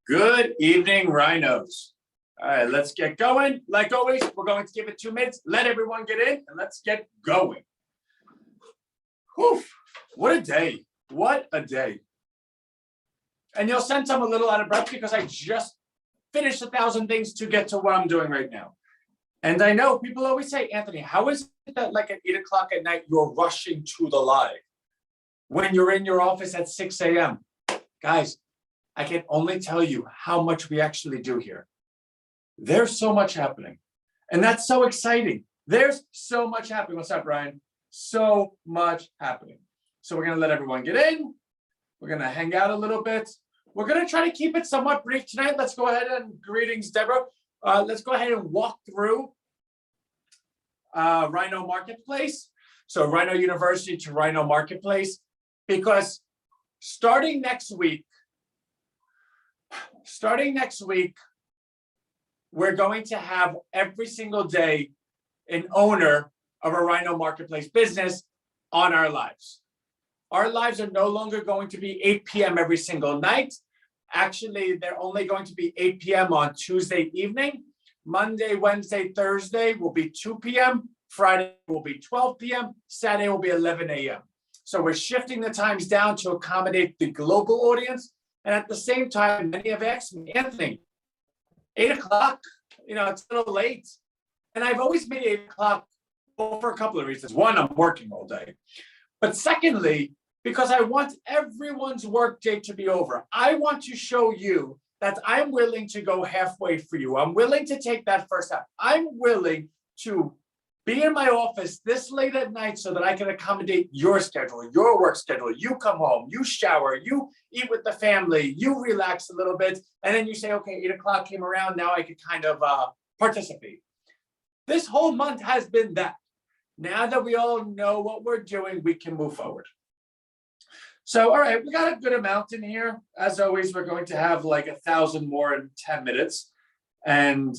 Good evening, Rhinos. All right, let's get going. Like always, we're going to give it 2 minutes. Let everyone get in and let's get going. Whew, what a day. What a day. And you'll sense I'm a little out of breath because I just finished 1,000 things to get to what I'm doing right now. And I know people always say, Anthony, how is it that like at 8 o'clock at night, you're rushing to the live when you're in your office at 6 a.m.? Guys, I can only tell you how much we actually do here. There's so much happening. And that's so exciting. There's so much happening. What's up, Ryan? So much happening. So we're going to let everyone get in. We're going to hang out a little bit. We're going to try to keep it somewhat brief tonight. Let's go ahead and greetings, Deborah. Let's go ahead and walk through Rhino Marketplace. So Rhino University to Rhino Marketplace, because starting next week, we're going to have every single day an owner of a Rhino Marketplace business on our lives. Our lives are no longer going to be 8 p.m. every single night. Actually, they're only going to be 8 p.m. on Tuesday evening. Monday, Wednesday, Thursday will be 2 p.m. Friday will be 12 p.m. Saturday will be 11 a.m. So we're shifting the times down to accommodate the global audience. And at the same time, many have asked me, Anthony, 8 o'clock, it's a little late. And I've always made 8 o'clock for a couple of reasons. One, I'm working all day. But secondly, because I want everyone's workday to be over. I want to show you that I'm willing to go halfway for you. I'm willing to take that first step. I'm willing to be in my office this late at night so that I can accommodate your schedule, your work schedule. You come home, you shower, you eat with the family, you relax a little bit, and then you say, okay, 8 o'clock came around, now I could kind of participate. This whole month has been that. Now that we all know what we're doing, we can move forward. So, all right, we got a good amount in here. As always, we're going to have like 1,000 more in 10 minutes. And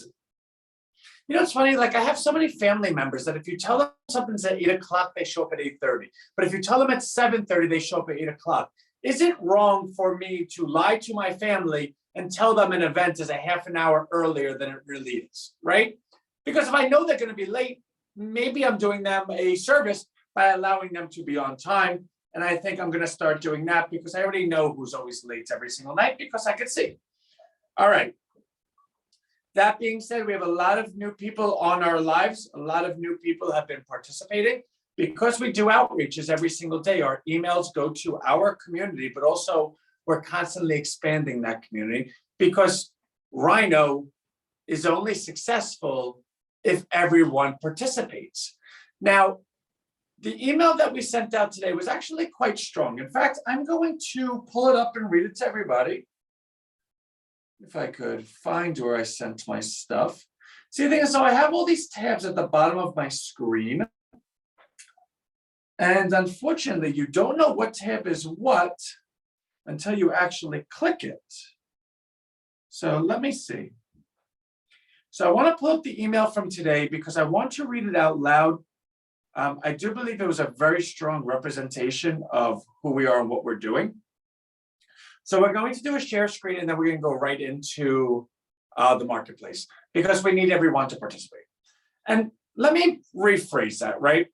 it's funny, like I have so many family members that if you tell them something's at 8 o'clock, they show up at 8:30. But if you tell them at 7:30, they show up at 8 o'clock. Is it wrong for me to lie to my family and tell them an event is a half an hour earlier than it really is, right? Because if I know they're going to be late, maybe I'm doing them a service by allowing them to be on time. And I think I'm going to start doing that because I already know who's always late every single night because I can see. All right. That being said, we have a lot of new people on our lives. A lot of new people have been participating because we do outreaches every single day. Our emails go to our community, but also we're constantly expanding that community because Rhino is only successful if everyone participates. Now, the email that we sent out today was actually quite strong. In fact, I'm going to pull it up and read it to everybody. If I could find where I sent my stuff. See, the thing is, so I have all these tabs at the bottom of my screen. And unfortunately, you don't know what tab is what until you actually click it. So let me see. So I want to pull up the email from today because I want to read it out loud. I do believe it was a very strong representation of who we are and what we're doing. So we're going to do a share screen and then we're going to go right into the marketplace because we need everyone to participate. And let me rephrase that, right?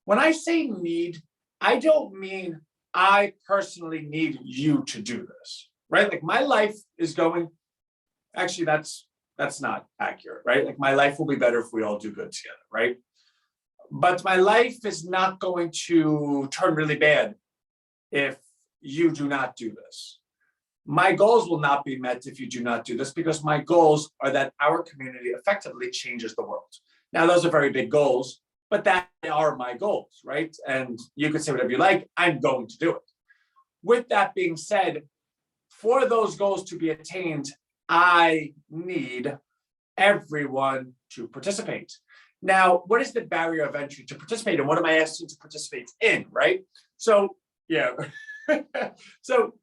When I say need, I don't mean I personally need you to do this, right? Like my life is going, actually that's not accurate, right? Like my life will be better if we all do good together, right? But my life is not going to turn really bad if you do not do this. My goals will not be met if you do not do this because my goals are that our community effectively changes the world. Now, those are very big goals, but that are my goals, right? And you can say whatever you like, I'm going to do it. With that being said, for those goals to be attained, I need everyone to participate. Now, what is the barrier of entry to participate and what am I asking to participate in, right? So, yeah. So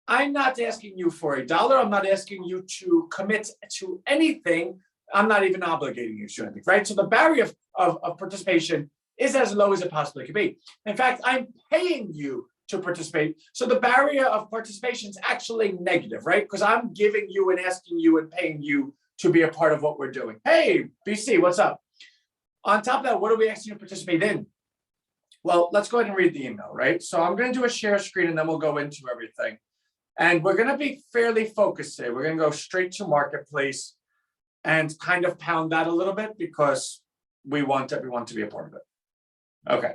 I'm not asking you for $1. I'm not asking you to commit to anything. I'm not even obligating you to anything, right? So the barrier of participation is as low as it possibly could be. In fact, I'm paying you to participate. So the barrier of participation is actually negative, right? Because I'm giving you and asking you and paying you to be a part of what we're doing. Hey, BC, what's up? On top of that, what are we asking you to participate in? Well, let's go ahead and read the email, right? So I'm going to do a share screen and then we'll go into everything. And we're going to be fairly focused today. We're going to go straight to Marketplace and kind of pound that a little bit because we want everyone to be a part of it. Okay.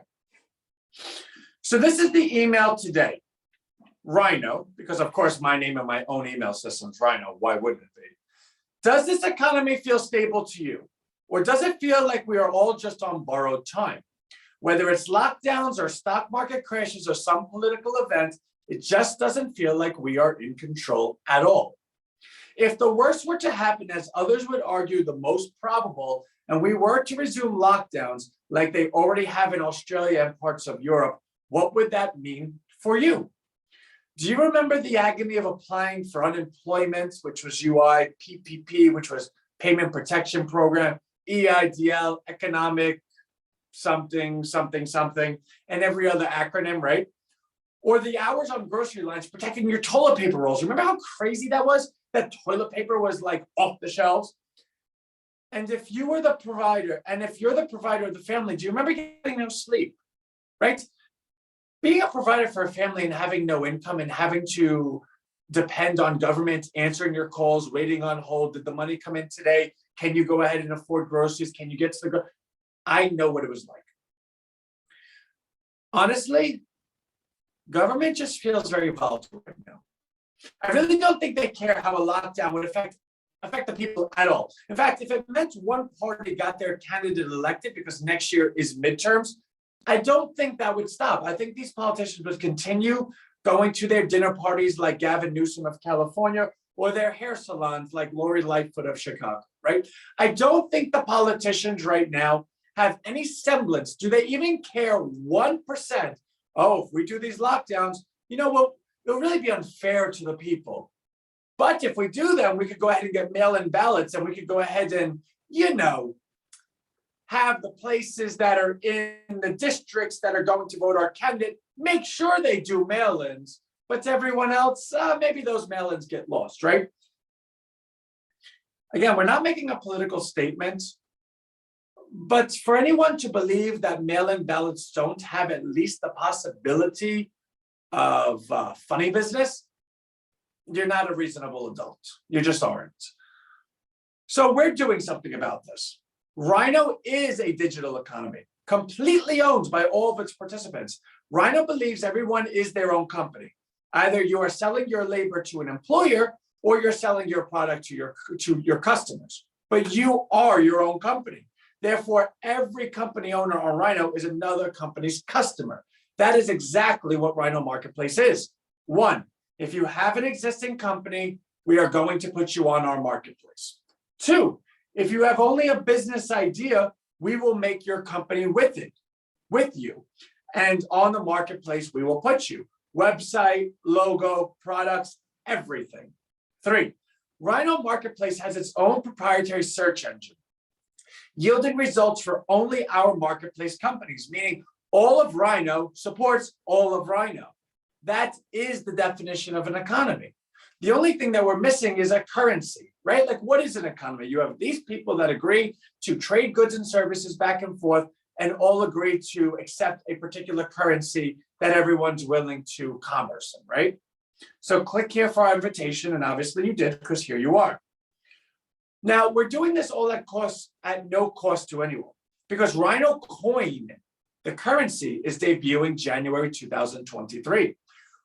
So this is the email today. Rhino, because of course my name and my own email system's Rhino. Why wouldn't it be? Does this economy feel stable to you? Or does it feel like we are all just on borrowed time? Whether it's lockdowns or stock market crashes or some political event, it just doesn't feel like we are in control at all. If the worst were to happen, as others would argue the most probable, and we were to resume lockdowns like they already have in Australia and parts of Europe, what would that mean for you? Do you remember the agony of applying for unemployment, which was UI, PPP, which was Payment Protection Program, EIDL, Economic, something, something, something, and every other acronym, right? Or the hours on grocery lines protecting your toilet paper rolls. Remember how crazy that was? That toilet paper was like off the shelves. And if you were the provider, and if you're the provider of the family, do you remember getting no sleep, right? Being a provider for a family and having no income and having to depend on government answering your calls, waiting on hold. Did the money come in today? Can you go ahead and afford groceries? Can you get to the I know what it was like. Honestly, government just feels very volatile right now. I really don't think they care how a lockdown would affect the people at all. In fact, if it meant one party got their candidate elected because next year is midterms, I don't think that would stop. I think these politicians would continue going to their dinner parties like Gavin Newsom of California or their hair salons like Lori Lightfoot of Chicago, right? I don't think the politicians right now have any semblance. Do they even care 1%? Oh, if we do these lockdowns, you know what? It'll really be unfair to the people. But if we do them, we could go ahead and get mail-in ballots and we could go ahead and, have the places that are in the districts that are going to vote our candidate, make sure they do mail-ins. But to everyone else, maybe those mail-ins get lost, right? Again, we're not making a political statement. But for anyone to believe that mail-in ballots don't have at least the possibility of funny business, you're not a reasonable adult. You just aren't. So we're doing something about this. Rhino is a digital economy, completely owned by all of its participants. Rhino believes everyone is their own company. Either you are selling your labor to an employer or you're selling your product to your customers. But you are your own company. Therefore, every company owner on Rhino is another company's customer. That is exactly what Rhino Marketplace is. One, if you have an existing company, we are going to put you on our marketplace. Two, if you have only a business idea, we will make your company with you. And on the marketplace, we will put you. Website, logo, products, everything. Three, Rhino Marketplace has its own proprietary search engine, yielding results for only our marketplace companies, meaning all of Rhino supports all of Rhino. That is the definition of an economy. The only thing that we're missing is a currency, right? Like, what is an economy? You have these people that agree to trade goods and services back and forth and all agree to accept a particular currency that everyone's willing to commerce in, right? So click here for our invitation, and obviously you did because here you are. Now, we're doing this all at no cost to anyone because Rhino Coin, the currency, is debuting January 2023.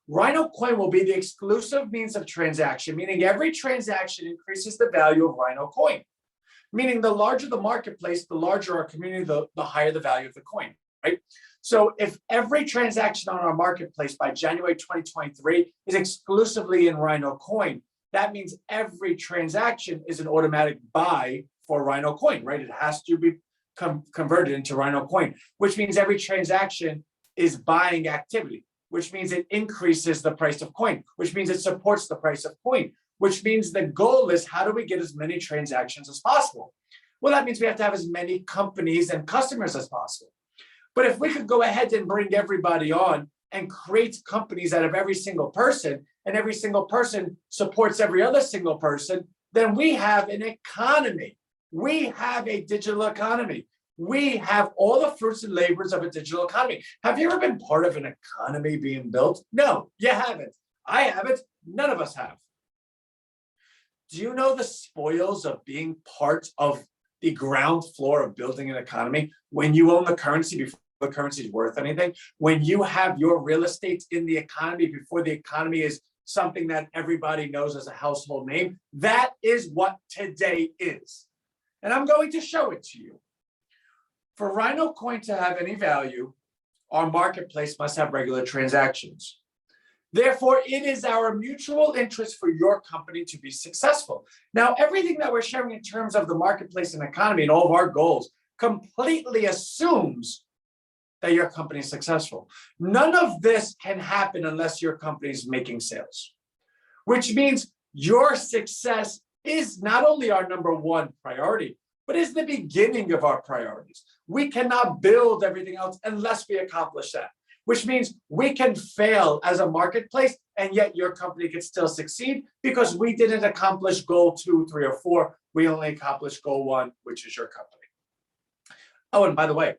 Rhino Coin will be the exclusive means of transaction, meaning every transaction increases the value of Rhino Coin. Meaning the larger the marketplace, the larger our community, the higher the value of the coin, right? So if every transaction on our marketplace by January 2023 is exclusively in Rhino Coin, that means every transaction is an automatic buy for Rhino Coin, right? It has to be converted into Rhino Coin, which means every transaction is buying activity, which means it increases the price of coin, which means it supports the price of coin, which means the goal is how do we get as many transactions as possible? Well, that means we have to have as many companies and customers as possible. But if we could go ahead and bring everybody on and creates companies out of every single person, and every single person supports every other single person, then we have an economy. We have a digital economy. We have all the fruits and labors of a digital economy. Have you ever been part of an economy being built? No, you haven't. I haven't. None of us have. Do you know the spoils of being part of the ground floor of building an economy? When you own the currency before the currency is worth anything, when you have your real estate in the economy before the economy is something that everybody knows as a household name, that is what today is. And I'm going to show it to you. For Rhino Coin to have any value, our marketplace must have regular transactions. Therefore, it is our mutual interest for your company to be successful. Now, everything that we're sharing in terms of the marketplace and economy and all of our goals completely assumes that your company is successful. None of this can happen unless your company is making sales, which means your success is not only our number one priority, but is the beginning of our priorities. We cannot build everything else unless we accomplish that, which means we can fail as a marketplace and yet your company can still succeed because we didn't accomplish goal 2, 3, or 4. We only accomplished goal 1, which is your company. Oh, and by the way,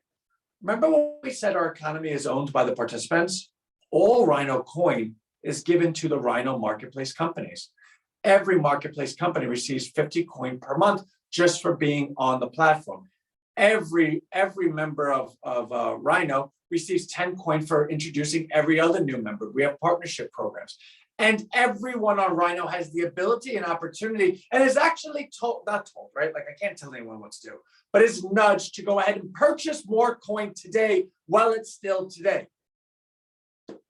remember when we said our economy is owned by the participants? All Rhino coin is given to the Rhino Marketplace companies. Every marketplace company receives 50 coin per month just for being on the platform. Every member of Rhino receives 10 coin for introducing every other new member. We have partnership programs. And everyone on Rhino has the ability and opportunity and is actually told, not told, right? Like I can't tell anyone what to do, but is nudged to go ahead and purchase more coin today while it's still today.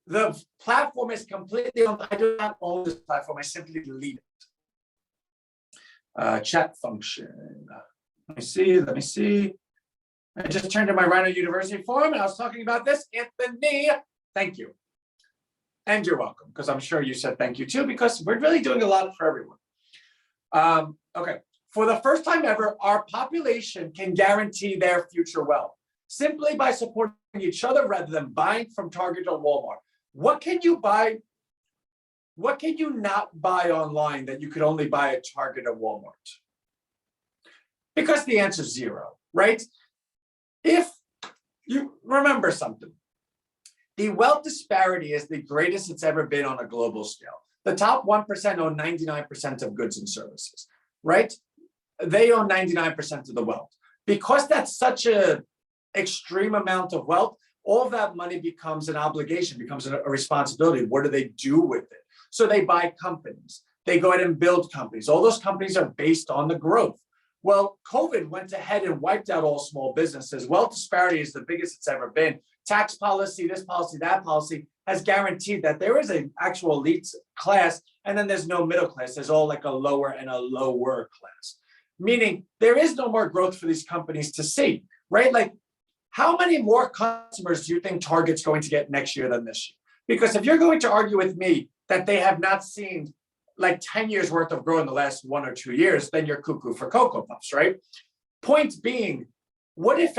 The platform is completely owned. I do not own this platform. I simply lead it. Chat function. Let me see. I just turned to my Rhino University forum and I was talking about this. Anthony, thank you. And you're welcome, because I'm sure you said thank you too, because we're really doing a lot for everyone. Okay, for the first time ever, our population can guarantee their future wealth simply by supporting each other rather than buying from Target or Walmart. What can you buy? What can you not buy online that you could only buy at Target or Walmart? Because the answer is 0, right? If you remember something, the wealth disparity is the greatest it's ever been on a global scale. The top 1% own 99% of goods and services, right? They own 99% of the wealth. Because that's such an extreme amount of wealth, all of that money becomes an obligation, becomes a responsibility. What do they do with it? So they buy companies. They go ahead and build companies. All those companies are based on the growth. Well, COVID went ahead and wiped out all small businesses. Wealth disparity is the biggest it's ever been. Tax policy, this policy, that policy has guaranteed that there is an actual elite class, and then there's no middle class. There's all like a lower and a lower class, meaning there is no more growth for these companies to see, right? Like, how many more customers do you think Target's going to get next year than this year? Because if you're going to argue with me that they have not seen like 10 years worth of growth in the last 1 or 2 years, then you're cuckoo for Cocoa Puffs, right? Point being, what if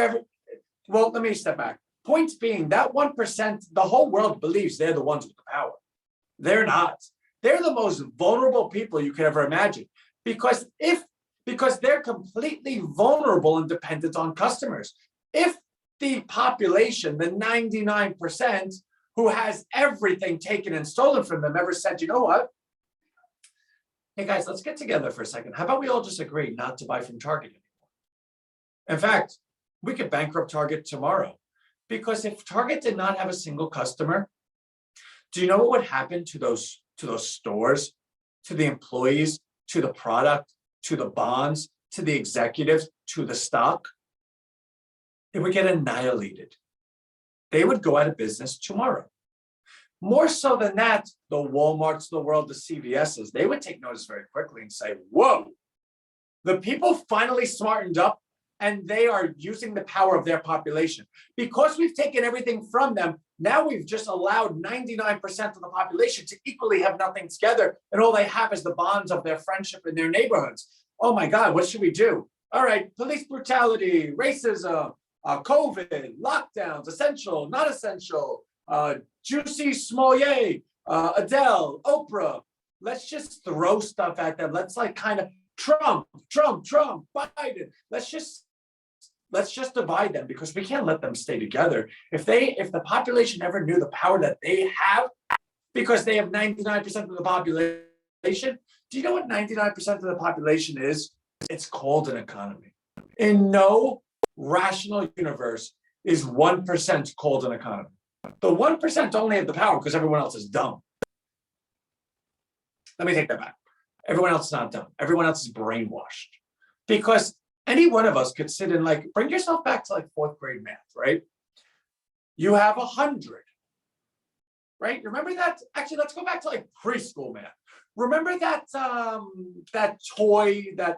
well, let me step back. Point being, that 1%, the whole world believes they're the ones with the power. They're not. They're the most vulnerable people you could ever imagine, because they're completely vulnerable and dependent on customers. If the population, the 99% who has everything taken and stolen from them, ever said, you know what? Hey guys, let's get together for a second. How about we all just agree not to buy from Target anymore? In fact, we could bankrupt Target tomorrow. Because if Target did not have a single customer, do you know what would happen to those stores, to the employees, to the product, to the bonds, to the executives, to the stock? It would get annihilated. They would go out of business tomorrow. More so than that, the Walmarts of the world, the CVSs, they would take notice very quickly and say, whoa, the people finally smartened up and they are using the power of their population. Because we've taken everything from them, now we've just allowed 99% of the population to equally have nothing together, and all they have is the bonds of their friendship in their neighborhoods. Oh my God, what should we do? All right, police brutality, racism, COVID, lockdowns, essential, not essential, Juicy Smollett, Adele, Oprah. Let's just throw stuff at them. Let's like kind of Trump, Biden. Let's just divide them, because we can't let them stay together. If the population ever knew the power that they have, because they have 99% of the population. Do you know what 99% of the population is? It's called an economy. In no rational universe is 1% called an economy. The 1% only have the power because everyone else is dumb. Let me take that back. Everyone else is not dumb. Everyone else is brainwashed. Because any one of us could sit and like, bring yourself back to like 4th grade math, right? You have 100, right? Remember that? Actually, let's go back to like preschool math. Remember that that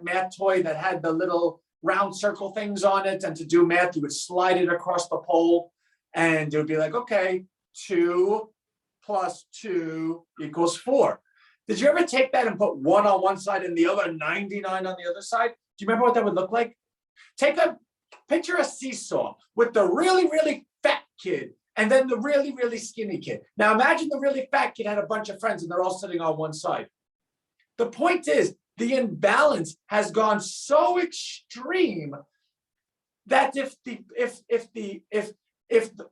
math toy that had the little round circle things on it, and to do math, you would slide it across the pole, and it would be like, okay, 2 plus 2 equals 4. Did you ever take that and put 1 on one side and the other 99 on the other side? Do you remember what that would look like? Picture a seesaw with the really, really fat kid and then the really, really skinny kid. Now imagine the really fat kid had a bunch of friends and they're all sitting on one side. The point is, the imbalance has gone so extreme that if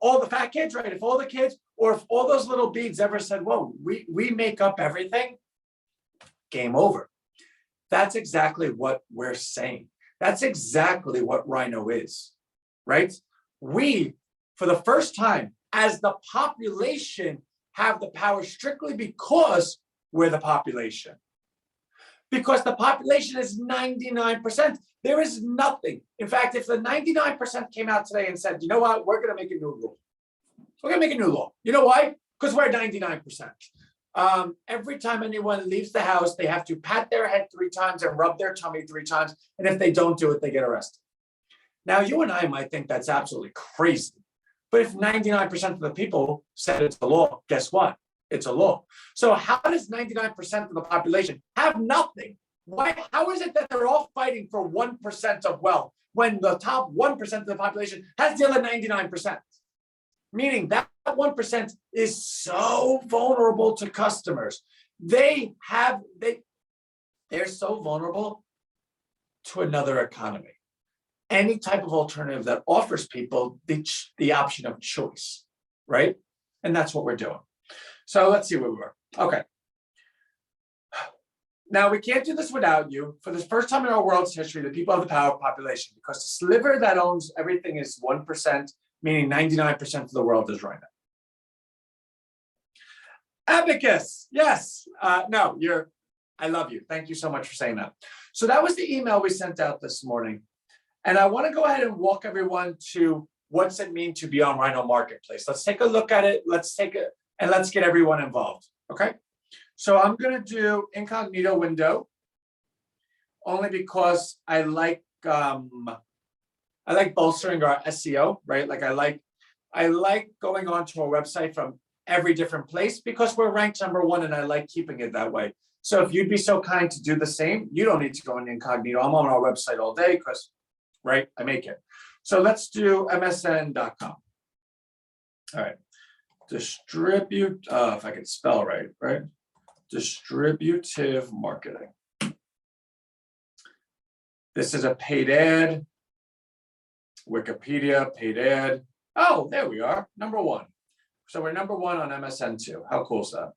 all the fat kids, right, if all the kids, or if all those little beads ever said, whoa, we make up everything, game over. That's exactly what we're saying. That's exactly what Rhino is, right? We, for the first time, as the population, have the power strictly because we're the population. Because the population is 99%. There is nothing. In fact, if the 99% came out today and said, you know what, we're going to make a new rule. We're going to make a new law. You know why? Because we're 99%. Every time anyone leaves the house, they have to pat their head 3 times and rub their tummy 3 times. And if they don't do it, they get arrested. Now, you and I might think that's absolutely crazy. But if 99% of the people said it's a law, guess what? It's a law. So how does 99% of the population have nothing? Why? How is it that they're all fighting for 1% of wealth when the top 1% of the population has the other 99%? Meaning that 1% is so vulnerable to customers. They're so vulnerable to another economy. Any type of alternative that offers people the option of choice, right? And that's what we're doing. So let's see where we were. Okay. Now, we can't do this without you. For the first time in our world's history, the people have the power of population, because the sliver that owns everything is 1%, meaning 99% of the world is Rhino. Abacus, yes. No, I love you. Thank you so much for saying that. So that was the email we sent out this morning. And I want to go ahead and walk everyone to what's it mean to be on Rhino Marketplace. Let's take a look at it. Let's get everyone involved. Okay. So I'm going to do incognito window only because I like bolstering our SEO, right? Like I like going onto our website from every different place because we're ranked #1 and I like keeping it that way. So if you'd be so kind to do the same, you don't need to go in incognito. I'm on our website all day because, right, I make it. So let's do msn.com. All right. Distribute, if I can spell right? Distributive marketing. This is a paid ad. Wikipedia, paid ad. Oh, there we are, #1. So we're #1 on MSN too. How cool is that?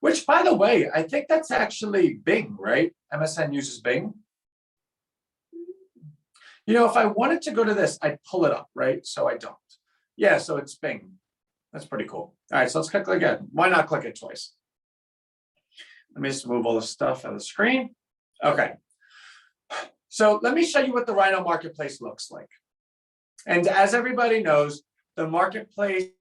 Which, by the way, I think that's actually Bing, right? MSN uses Bing. You know, if I wanted to go to this, I'd pull it up, right? So I don't. Yeah, so it's Bing. That's pretty cool. All right, so let's click again. Why not click it twice? Let me just move all the stuff out of the screen. Okay. So let me show you what the Rhino Marketplace looks like. And as everybody knows, the marketplace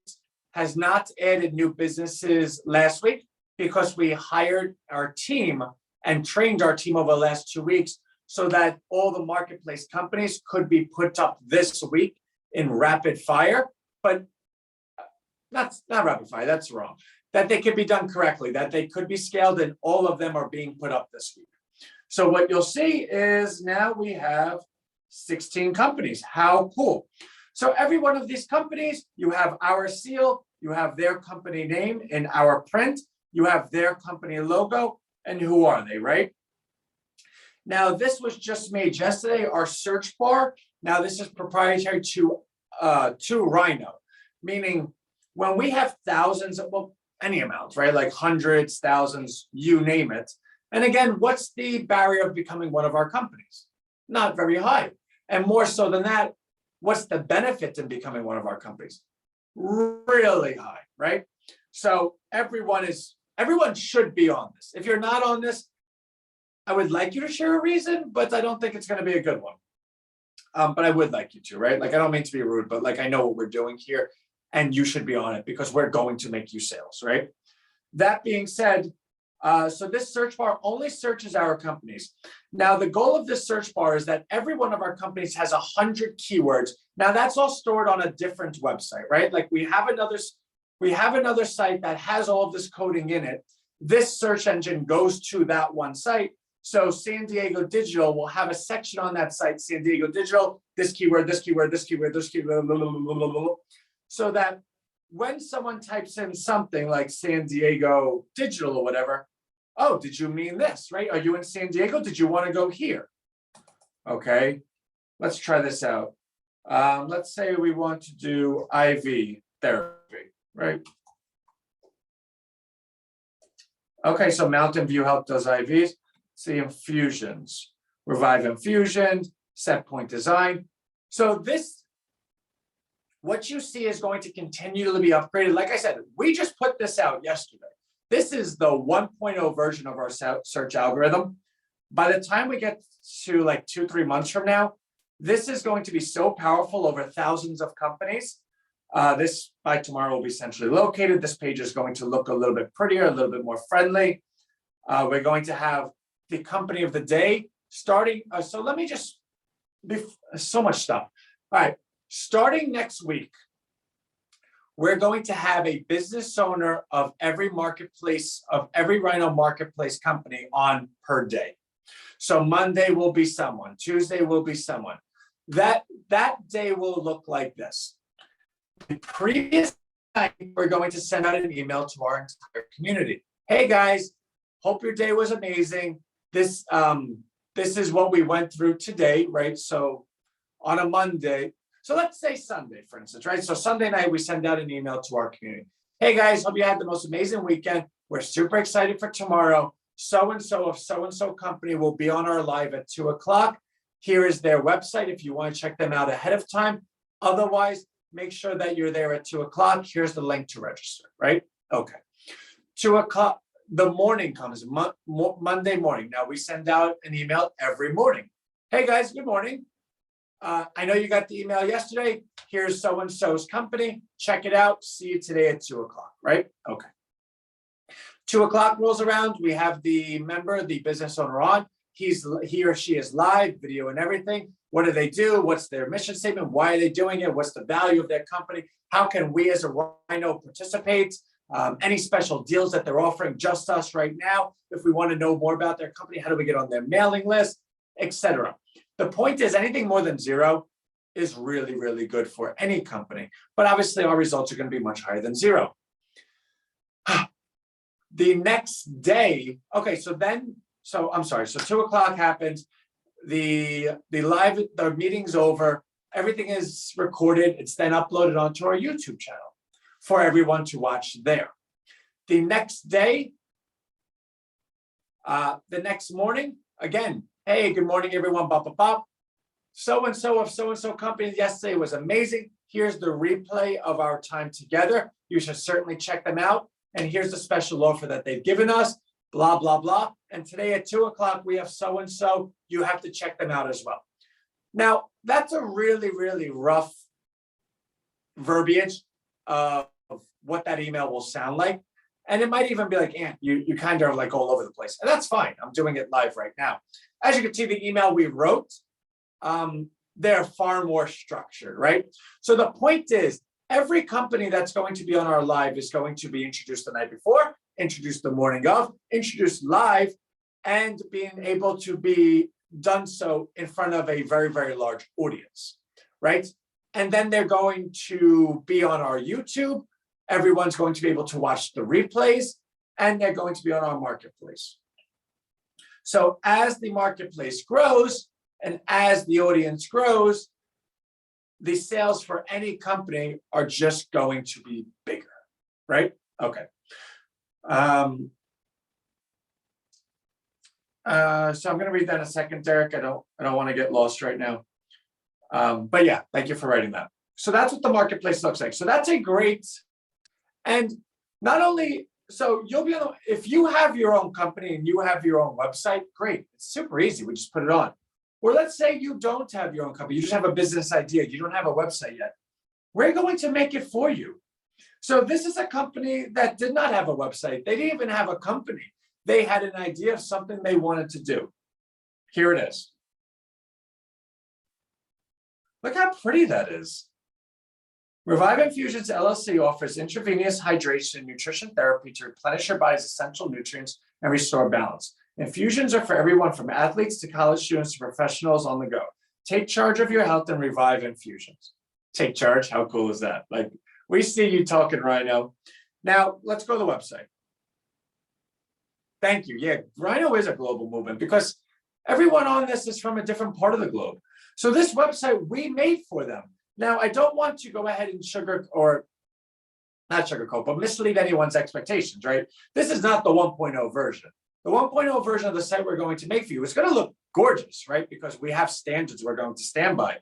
has not added new businesses last week because we hired our team and trained our team over the last 2 weeks so that all the marketplace companies could be put up this week in rapid fire. But that's not rapid fire, that's wrong. That they could be done correctly, that they could be scaled, and all of them are being put up this week. So what you'll see is now we have 16 companies. How cool. So every one of these companies, you have our seal, you have their company name in our print, you have their company logo, and who are they, right? Now, this was just made yesterday, our search bar. Now, this is proprietary to Rhino, meaning when we have thousands of, well, any amounts, right? Like hundreds, thousands, you name it. And again, what's the barrier of becoming one of our companies? Not very high. And more so than that, what's the benefit in becoming one of our companies? Really high, right? So everyone should be on this. If you're not on this, I would like you to share a reason, but I don't think it's going to be a good one. But I would like you to, right? Like, I don't mean to be rude, but like, I know what we're doing here and you should be on it because we're going to make you sales, right? That being said, so this search bar only searches our companies. Now, the goal of this search bar is that every one of our companies has 100 keywords. Now, that's all stored on a different website, right? Like we have another site that has all of this coding in it. This search engine goes to that one site. So San Diego Digital will have a section on that site, San Diego Digital, this keyword, this keyword, this keyword, this keyword, blah, blah, blah, blah, blah, blah, so that when someone types in something like San Diego Digital or whatever, oh, did you mean this, right? Are you in San Diego? Did you want to go here? Okay, let's try this out. Let's say we want to do IV therapy, right? Okay, so Mountain View Health does IVs. See infusions, Revive Infusion, Set Point Design. So this, what you see is going to continue to be upgraded. Like I said, we just put this out yesterday. This is the 1.0 version of our search algorithm. By the time we get to like 2-3 months from now, this is going to be so powerful over thousands of companies. This by tomorrow will be centrally located. This page is going to look a little bit prettier, a little bit more friendly. We're going to have the company of the day starting. So let me just, so much stuff. All right, starting next week, we're going to have a business owner of every marketplace, of every Rhino Marketplace company on per day. So Monday will be someone, Tuesday will be someone. That day will look like this. The previous night, we're going to send out an email to our entire community. Hey guys, hope your day was amazing. This is what we went through today, right? So on a Monday, so let's say Sunday, for instance, right? So Sunday night, we send out an email to our community. Hey guys, hope you had the most amazing weekend. We're super excited for tomorrow. So-and-so of so-and-so company will be on our live at 2 o'clock. Here is their website if you want to check them out ahead of time. Otherwise, make sure that you're there at 2 o'clock. Here's the link to register, right? Okay. 2 o'clock, the morning comes, Monday morning. Now we send out an email every morning. Hey guys, good morning. I know you got the email yesterday. Here's so-and-so's company. Check it out. See you today at 2 o'clock, right? Okay. 2 o'clock rolls around. We have the member, the business owner on. He or she is live, video and everything. What do they do? What's their mission statement? Why are they doing it? What's the value of their company? How can we as a Rhino participate? Any special deals that they're offering just us right now? If we want to know more about their company, how do we get on their mailing list, etc. The point is anything more than 0 is really, really good for any company. But obviously our results are going to be much higher than 0. The next day, okay, so I'm sorry. So 2 o'clock happens. The meeting's over. Everything is recorded. It's then uploaded onto our YouTube channel for everyone to watch there. The next day, the next morning, again, hey, good morning, everyone. Bop, bop, bop. So-and-so of so-and-so company yesterday was amazing. Here's the replay of our time together. You should certainly check them out. And here's the special offer that they've given us, blah, blah, blah. And today at 2 o'clock, we have so-and-so. You have to check them out as well. Now, that's a really, really rough verbiage of what that email will sound like. And it might even be like, you kind of are like all over the place. And that's fine. I'm doing it live right now. As you can see, the email we wrote, they're far more structured, right? So the point is, every company that's going to be on our live is going to be introduced the night before, introduced the morning of, introduced live, and being able to be done so in front of a very, very large audience, right? And then they're going to be on our YouTube, Everyone's going to be able to watch the replays, and they're going to be on our marketplace. So as the marketplace grows and as the audience grows, the sales for any company are just going to be bigger, right? Okay. So I'm going to read that in a second, Derek. I don't want to get lost right now. But yeah, thank you for writing that. So that's what the marketplace looks like. So that's a great, and not only, so you'll be able, if you have your own company and you have your own website, great. It's super easy. We just put it on. Or let's say you don't have your own company. You just have a business idea. You don't have a website yet. We're going to make it for you. So this is a company that did not have a website. They didn't even have a company. They had an idea of something they wanted to do. Here it is. Look how pretty that is. Revive Infusions LLC offers intravenous hydration and nutrition therapy to replenish your body's essential nutrients and restore balance. Infusions are for everyone from athletes to college students to professionals on the go. Take charge of your health and Revive Infusions. Take charge, how cool is that? Like, we see you talking, Rhino. Now, let's go to the website. Thank you. Yeah, Rhino is a global movement because everyone on this is from a different part of the globe. So this website we made for them. Now, I don't want to go ahead and not sugarcoat, but mislead anyone's expectations, right? This is not the 1.0 version. The 1.0 version of the site we're going to make for you is going to look gorgeous, right? Because we have standards we're going to stand by.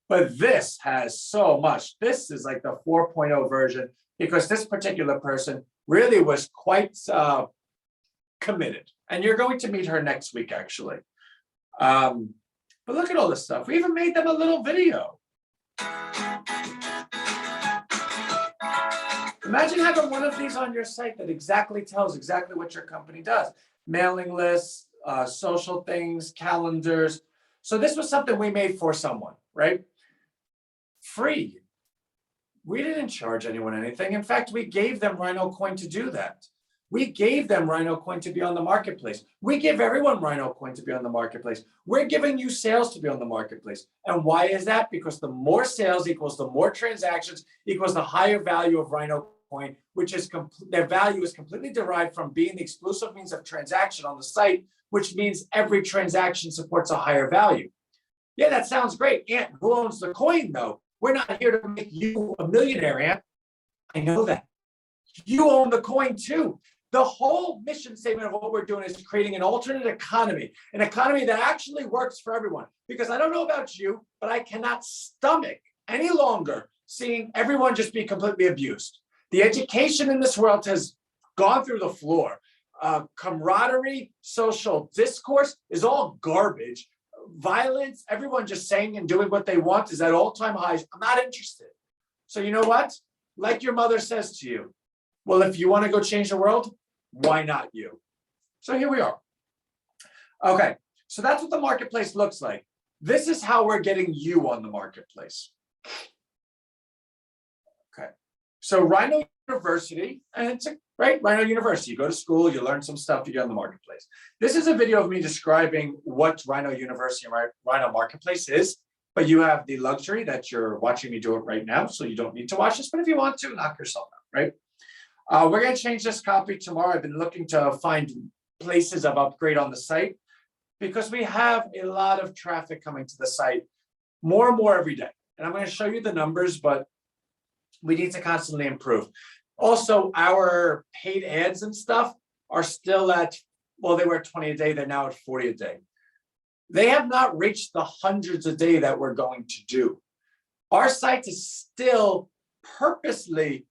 But this has so much. This is like the 4.0 version because this particular person really was quite committed. And you're going to meet her next week, actually. But look at all this stuff. We even made them a little video. Imagine having one of these on your site that exactly tells exactly what your company does. Mailing lists, social things, calendars. So this was something we made for someone, right? Free. We didn't charge anyone anything. In fact, we gave them Rhino Coin to do that. We gave them Rhino Coin to be on the marketplace. We give everyone Rhino Coin to be on the marketplace. We're giving you sales to be on the marketplace. And why is that? Because the more sales equals the more transactions equals the higher value of Rhino Coin, which is their value is completely derived from being the exclusive means of transaction on the site, which means every transaction supports a higher value. Yeah, that sounds great. Ant, who owns the coin though? We're not here to make you a millionaire, Ant. I know that. You own the coin too. The whole mission statement of what we're doing is creating an alternate economy, an economy that actually works for everyone. Because I don't know about you, but I cannot stomach any longer seeing everyone just be completely abused. The education in this world has gone through the floor. Camaraderie, social discourse is all garbage. Violence, everyone just saying and doing what they want is at all-time highs. I'm not interested. So you know what? Like your mother says to you, well, if you want to go change the world, why not you? So here we are. Okay, so that's what the marketplace looks like. This is how we're getting you on the marketplace. Okay, so Rhino University, and it's right, Rhino University. You go to school, you learn some stuff, you get on the marketplace. This is a video of me describing what Rhino University and Rhino Marketplace is, but you have the luxury that you're watching me do it right now, so you don't need to watch this, but if you want to, knock yourself out, right? We're going to change this copy tomorrow. I've been looking to find places of upgrade on the site because we have a lot of traffic coming to the site more and more every day. And I'm going to show you the numbers, but we need to constantly improve. Also, our paid ads and stuff are still at, well, they were at 20 a day. They're now at 40 a day. They have not reached the hundreds a day that we're going to do. Our site is still purposely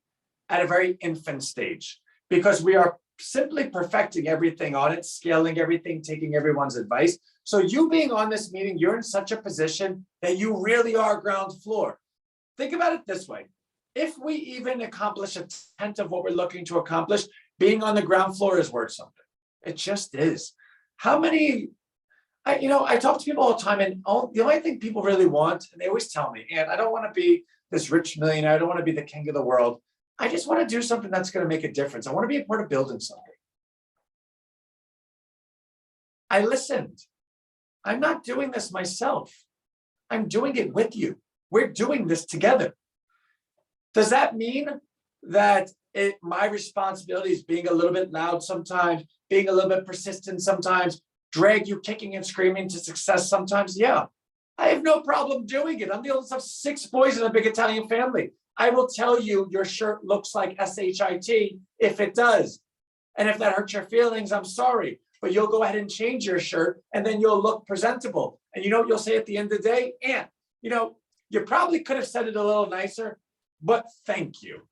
at a very infant stage because we are simply perfecting everything on it, scaling everything, taking everyone's advice. So you being on this meeting, you're in such a position that you really are ground floor. Think about it this way. If we even accomplish a tenth of what we're looking to accomplish, being on the ground floor is worth something. It just is. How many, I talk to people all the time, and the only thing people really want, and they always tell me, and I don't want to be this rich millionaire, I don't want to be the king of the world. I just want to do something that's going to make a difference. I want to be a part of building something. I listened. I'm not doing this myself. I'm doing it with you. We're doing this together. Does that mean that my responsibility is being a little bit loud sometimes, being a little bit persistent sometimes, drag you kicking and screaming to success sometimes. Yeah, I have no problem doing it. I'm the oldest of 6 boys in a big Italian family. I will tell you your shirt looks like SHIT if it does. And if that hurts your feelings, I'm sorry. But you'll go ahead and change your shirt and then you'll look presentable. And you know what you'll say at the end of the day? And, you probably could have said it a little nicer, but thank you.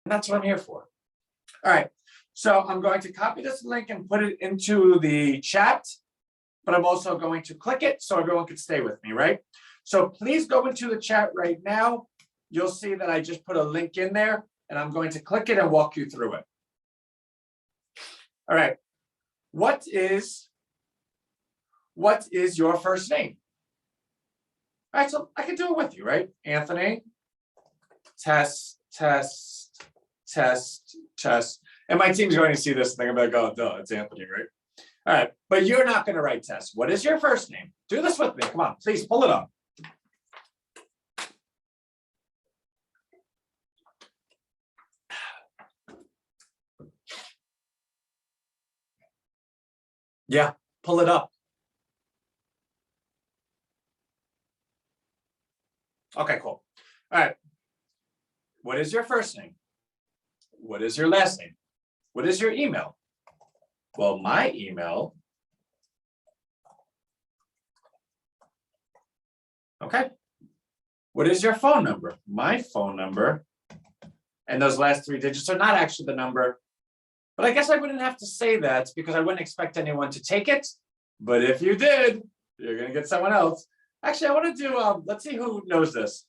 And that's what I'm here for. All right. So I'm going to copy this link and put it into the chat, but I'm also going to click it so everyone can stay with me, right? So please go into the chat right now. You'll see that I just put a link in there and I'm going to click it and walk you through it. All right. What is your first name? All right, so I can do it with you, right? Anthony, test. And my team's going to see this and they're going to be like, oh, duh, it's Anthony, right? All right, but you're not going to write test. What is your first name? Do this with me. Come on, please pull it up. Yeah, pull it up. Okay, cool. All right. What is your first name? What is your last name? What is your email? Well, my email. Okay. What is your phone number? My phone number. And those last 3 digits are not actually the number. But I guess I wouldn't have to say that because I wouldn't expect anyone to take it. But if you did, you're going to get someone else. Actually, I want to do, let's see who knows this.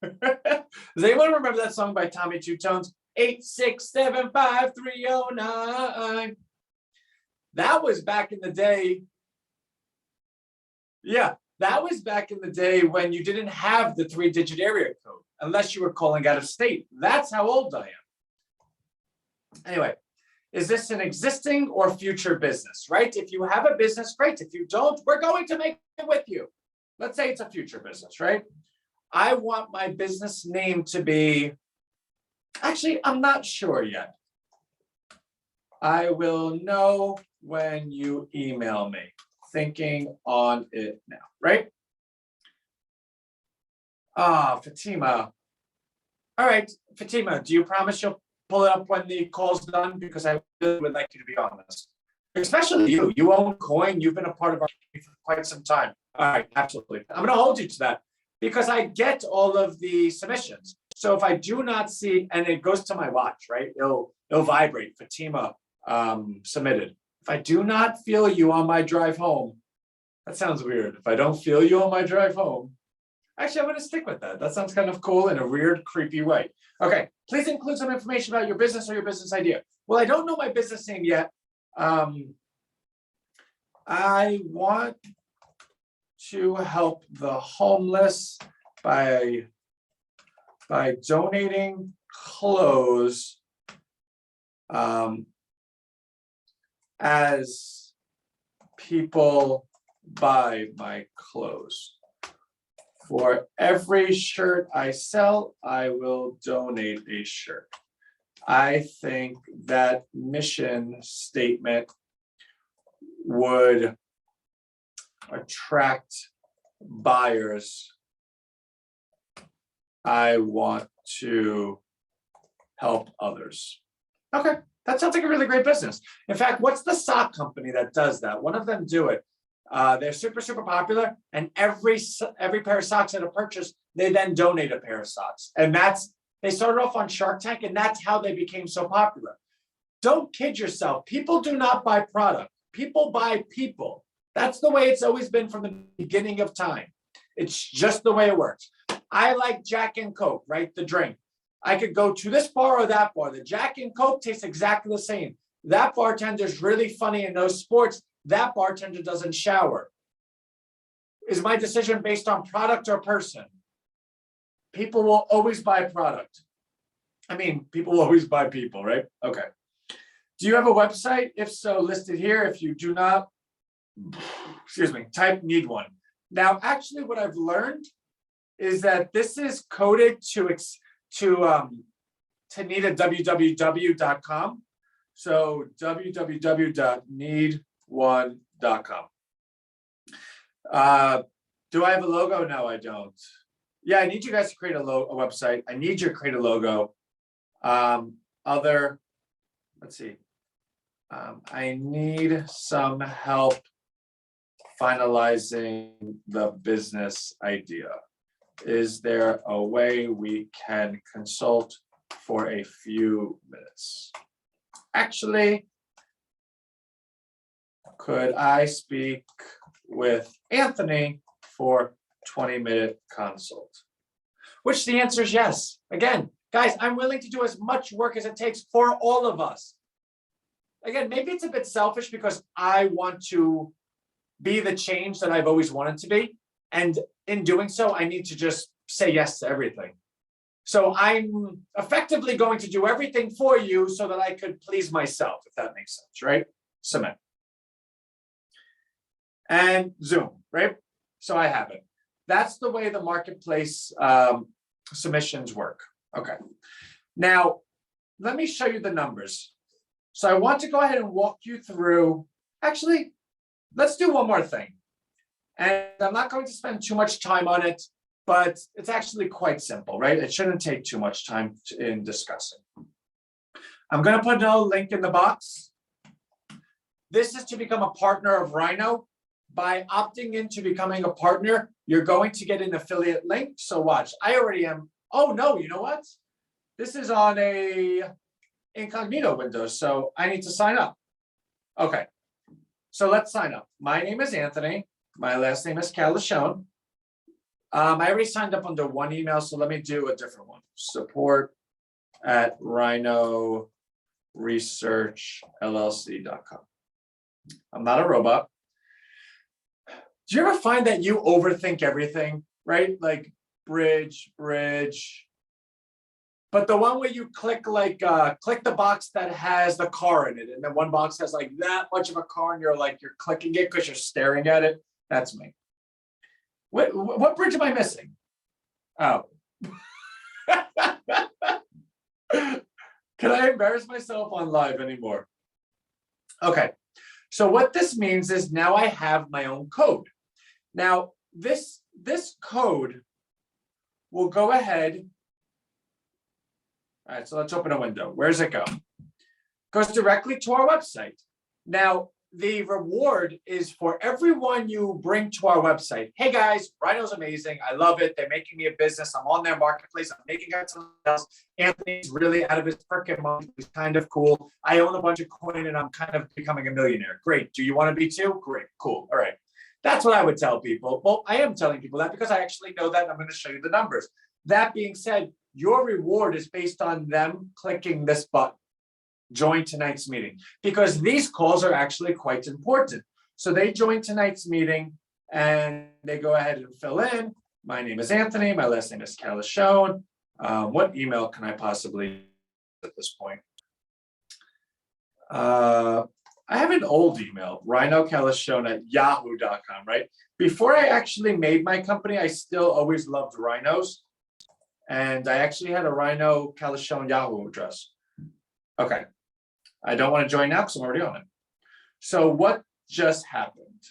Does anyone remember that song by Tommy Two Tones? 8675309. That was back in the day. Yeah, that was back in the day when you didn't have the 3-digit area code, unless you were calling out of state. That's how old I am. Anyway, is this an existing or future business, right? If you have a business, great. If you don't, we're going to make it with you. Let's say it's a future business, right? I want my business name to be, actually, I'm not sure yet. I will know when you email me. Thinking on it now, right? Fatima. All right, Fatima, do you promise you'll pull it up when the call's done? Because I really would like you to be on this. Especially you. You own Coin. You've been a part of our community for quite some time. All right, absolutely. I'm going to hold you to that because I get all of the submissions. So if I do not see, and it goes to my watch, right? It'll vibrate. Fatima submitted. If I do not feel you on my drive home, that sounds weird. If I don't feel you on my drive home, actually, I'm going to stick with that. That sounds kind of cool in a weird, creepy way. Okay, please include some information about your business or your business idea. Well, I don't know my business name yet. I want to help the homeless by donating clothes as people buy my clothes. For every shirt I sell, I will donate a shirt. I think that mission statement would attract buyers. I want to help others. Okay, that sounds like a really great business. In fact, what's the sock company that does that? One of them do it. They're super, super popular, and every pair of socks at a purchase, they then donate a pair of socks. And they started off on Shark Tank, and that's how they became so popular. Don't kid yourself. People do not buy product. People buy people. That's the way it's always been from the beginning of time. It's just the way it works. I like Jack and Coke, right? The drink. I could go to this bar or that bar. The Jack and Coke tastes exactly the same. That bartender's really funny and knows sports. That bartender doesn't shower. Is my decision based on product or person? People will always buy product. I mean, people will always buy people, right? Okay. Do you have a website? If so, listed here. If you do not, excuse me, type need one. Now, actually, what I've learned is that this is coded to need a www.com. So www.need1.com. Do I have a logo? No, I don't. Yeah, I need you guys to create a website. I need you to create a logo. Let's see. I need some help finalizing the business idea. Is there a way we can consult for a few minutes? Actually, could I speak with Anthony for 20-minute consult? Which the answer is yes. Again, guys, I'm willing to do as much work as it takes for all of us. Again, maybe it's a bit selfish because I want to be the change that I've always wanted to be. And in doing so, I need to just say yes to everything. So I'm effectively going to do everything for you so that I could please myself, if that makes sense, right? Submit. And Zoom, right? So I have it. That's the way the marketplace submissions work. Okay. Now, let me show you the numbers. So I want to go ahead and walk you through, actually, let's do one more thing. And I'm not going to spend too much time on it, but it's actually quite simple, right? It shouldn't take too much time in discussing. I'm going to put a link in the box. This is to become a partner of Rhino. By opting into becoming a partner, you're going to get an affiliate link. So watch, I already am. Oh no, you know what? This is on a incognito window, so I need to sign up. Okay, so let's sign up. My name is Anthony. My last name is Calashone. I already signed up under one email, so let me do a different one. support@rhinoresearchllc.com. I'm not a robot. Do you ever find that you overthink everything, right? Like bridge. But the one where you click click the box that has the car in it, and then one box has like that much of a car, and you're clicking it because you're staring at it. That's me. What bridge am I missing? Oh. Can I embarrass myself on live anymore? Okay. So what this means is now I have my own code. Now, this code will go ahead. All right, so let's open a window. Where does it go? Goes directly to our website. Now, the reward is for everyone you bring to our website. Hey guys, Rhino's amazing. I love it. They're making me a business. I'm on their marketplace. I'm making it something else. Anthony's really out of his freaking mind. He's kind of cool. I own a bunch of coin and I'm kind of becoming a millionaire. Great. Do you want to be too? Great. Cool. All right. That's what I would tell people. Well, I am telling people that because I actually know that. I'm going to show you the numbers. That being said, your reward is based on them clicking this button. Join tonight's meeting, because these calls are actually quite important. So they join tonight's meeting and they go ahead and fill in. My name is Anthony. My last name is Calashone. What email can I possibly use at this point? I have an old email, rhinocalashone@yahoo.com, right? Before I actually made my company, I still always loved rhinos. And I actually had a Rhino Calashone Yahoo address. Okay. I don't want to join now because I'm already on it. So what just happened?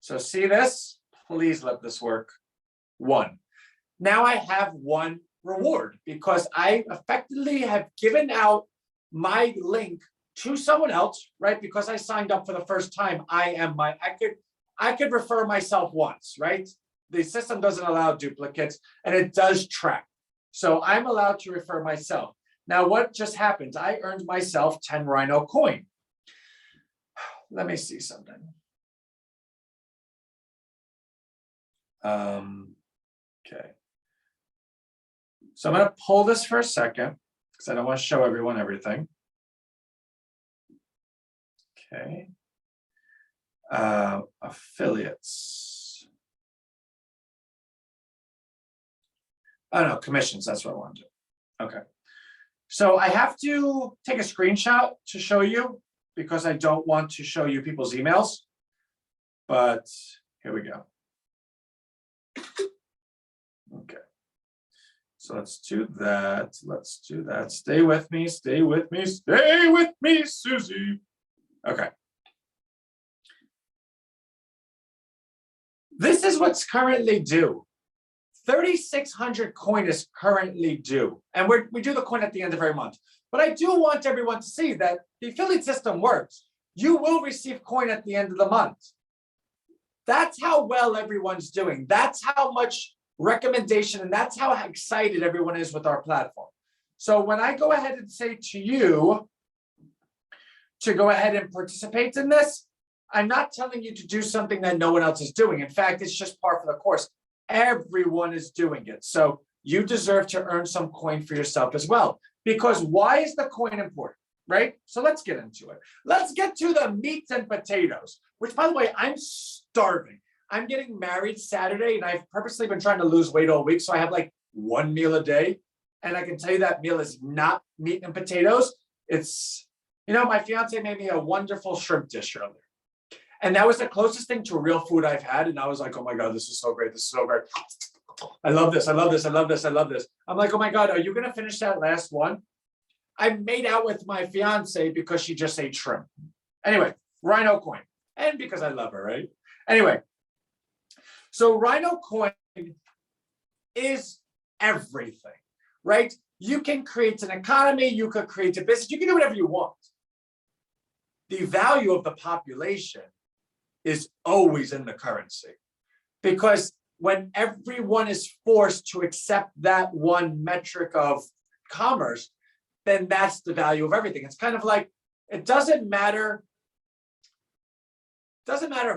So see this? Please let this work. 1. Now I have one reward because I effectively have given out my link to someone else, right? Because I signed up for the first time. I could refer myself once, right? The system doesn't allow duplicates and it does track. So I'm allowed to refer myself. Now, what just happened? I earned myself 10 Rhino coin. Let me see something. Okay. So I'm going to pull this for a second because I don't want to show everyone everything. Okay. Affiliates. Oh, no, commissions. That's what I want to do. Okay. So I have to take a screenshot to show you because I don't want to show you people's emails. But here we go. So let's do that. Let's do that. Stay with me. Stay with me. Stay with me, Susie. Okay. This is what's currently due. 3,600 coin is currently due. And we do the coin at the end of every month. But I do want everyone to see that the affiliate system works. You will receive coin at the end of the month. That's how well everyone's doing. That's how much recommendation, and that's how excited everyone is with our platform. So when I go ahead and say to you to go ahead and participate in this, I'm not telling you to do something that no one else is doing. In fact, it's just part of the course. Everyone is doing it. So you deserve to earn some coin for yourself as well. Because why is the coin important, right? So let's get into it. Let's get to the meat and potatoes, which, by the way, I'm starving. I'm getting married Saturday, and I've purposely been trying to lose weight all week. So I have like one meal a day. And I can tell you that meal is not meat and potatoes. It's, my fiance made me a wonderful shrimp dish earlier. And that was the closest thing to real food I've had. And I was like, oh my God, this is so great. This is so great. I love this. I love this. I love this. I love this. I'm like, oh my God, are you going to finish that last one? I made out with my fiance because she just ate shrimp. Anyway, Rhino coin. And because I love her, right? Anyway, so Rhino coin is everything, right? You can create an economy. You could create a business. You can do whatever you want. The value of the population is always in the currency, because when everyone is forced to accept that one metric of commerce, then that's the value of everything. It's kind of like, it doesn't matter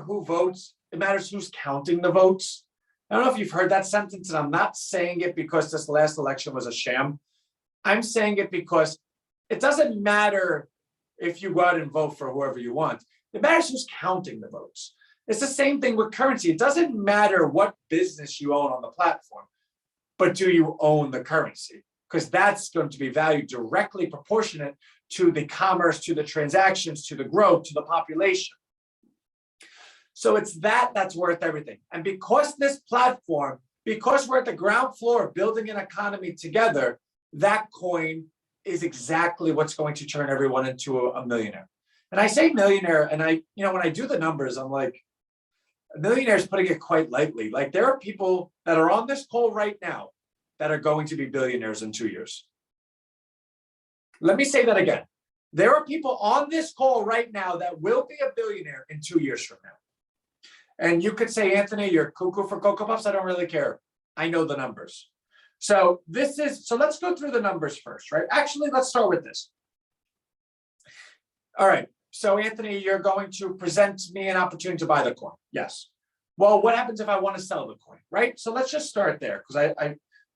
who votes, it matters who's counting the votes. I don't know if you've heard that sentence, and I'm not saying it because this last election was a sham. I'm saying it because it doesn't matter if you go out and vote for whoever you want. It matters who's counting the votes. It's the same thing with currency. It doesn't matter what business you own on the platform, but do you own the currency? Because that's going to be valued directly proportionate to the commerce, to the transactions, to the growth, to the population. So it's that's worth everything. And because this platform, because we're at the ground floor building an economy together, that coin is exactly what's going to turn everyone into a millionaire. And I say millionaire, and when I do the numbers, I'm like, a millionaire is putting it quite lightly. Like, there are people that are on this call right now that are going to be billionaires in 2 years. Let me say that again. There are people on this call right now that will be a billionaire in 2 years from now. And you could say, Anthony, you're cuckoo for Cocoa Puffs. I don't really care. I know the numbers. So let's go through the numbers first, right? Actually, let's start with this. All right. So Anthony, you're going to present me an opportunity to buy the coin. Yes. Well, what happens if I want to sell the coin, right? So let's just start there, because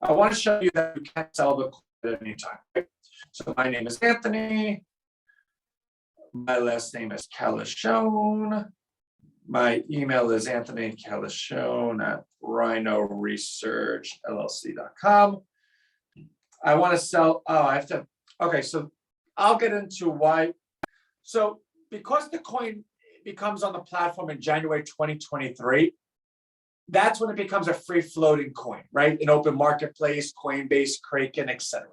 I want to show you that you can't sell the coin at any time. Right? So my name is Anthony. My last name is Calishone. My email is anthonycalishone@rhinoresearchllc.com. I want to sell, okay, so I'll get into why. So because the coin becomes on the platform in January 2023, that's when it becomes a free floating coin, right? An open marketplace, Coinbase, Kraken, etc.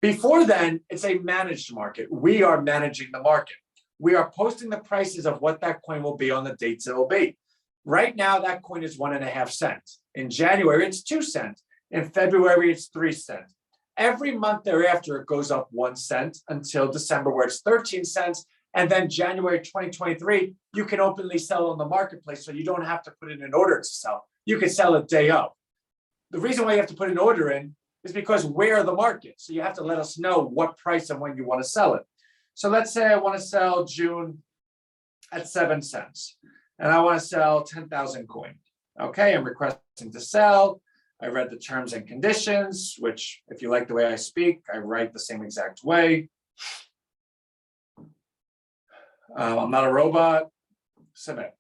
Before then, it's a managed market. We are managing the market. We are posting the prices of what that coin will be on the dates it will be. Right now, that coin is 1.5 cents. In January, it's 2 cents. In February, it's 3 cents. Every month thereafter, it goes up 1 cent until December, where it's 13 cents. And then January 2023, you can openly sell on the marketplace, so you don't have to put in an order to sell. You can sell it day of. The reason why you have to put an order in is because we're the market. So you have to let us know what price and when you want to sell it. So let's say I want to sell June at 7 cents, and I want to sell 10,000 coin. Okay, I'm requesting to sell. I read the terms and conditions, which, if you like the way I speak, I write the same exact way. I'm not a robot. Submit.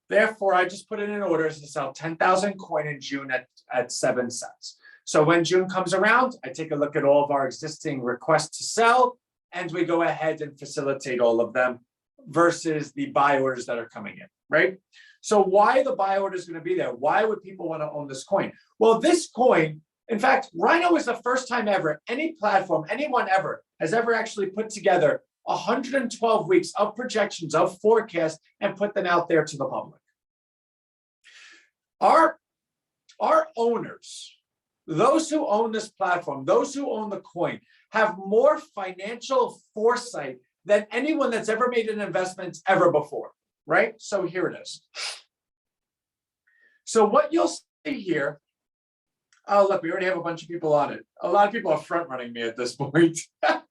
Therefore, I just put in an order to sell 10,000 coin in June at 7 cents. So when June comes around, I take a look at all of our existing requests to sell, and we go ahead and facilitate all of them versus the buy orders that are coming in, right? So why the buy order is going to be there? Why would people want to own this coin? Well, this coin In fact, Rhino is the first time ever, any platform, anyone ever, has ever actually put together 112 weeks of projections, of forecasts, and put them out there to the public. Our owners, those who own this platform, those who own the coin, have more financial foresight than anyone that's ever made an investment ever before, right? So here it is. So what you'll see here, oh, look, we already have a bunch of people on it. A lot of people are front running me at this point. All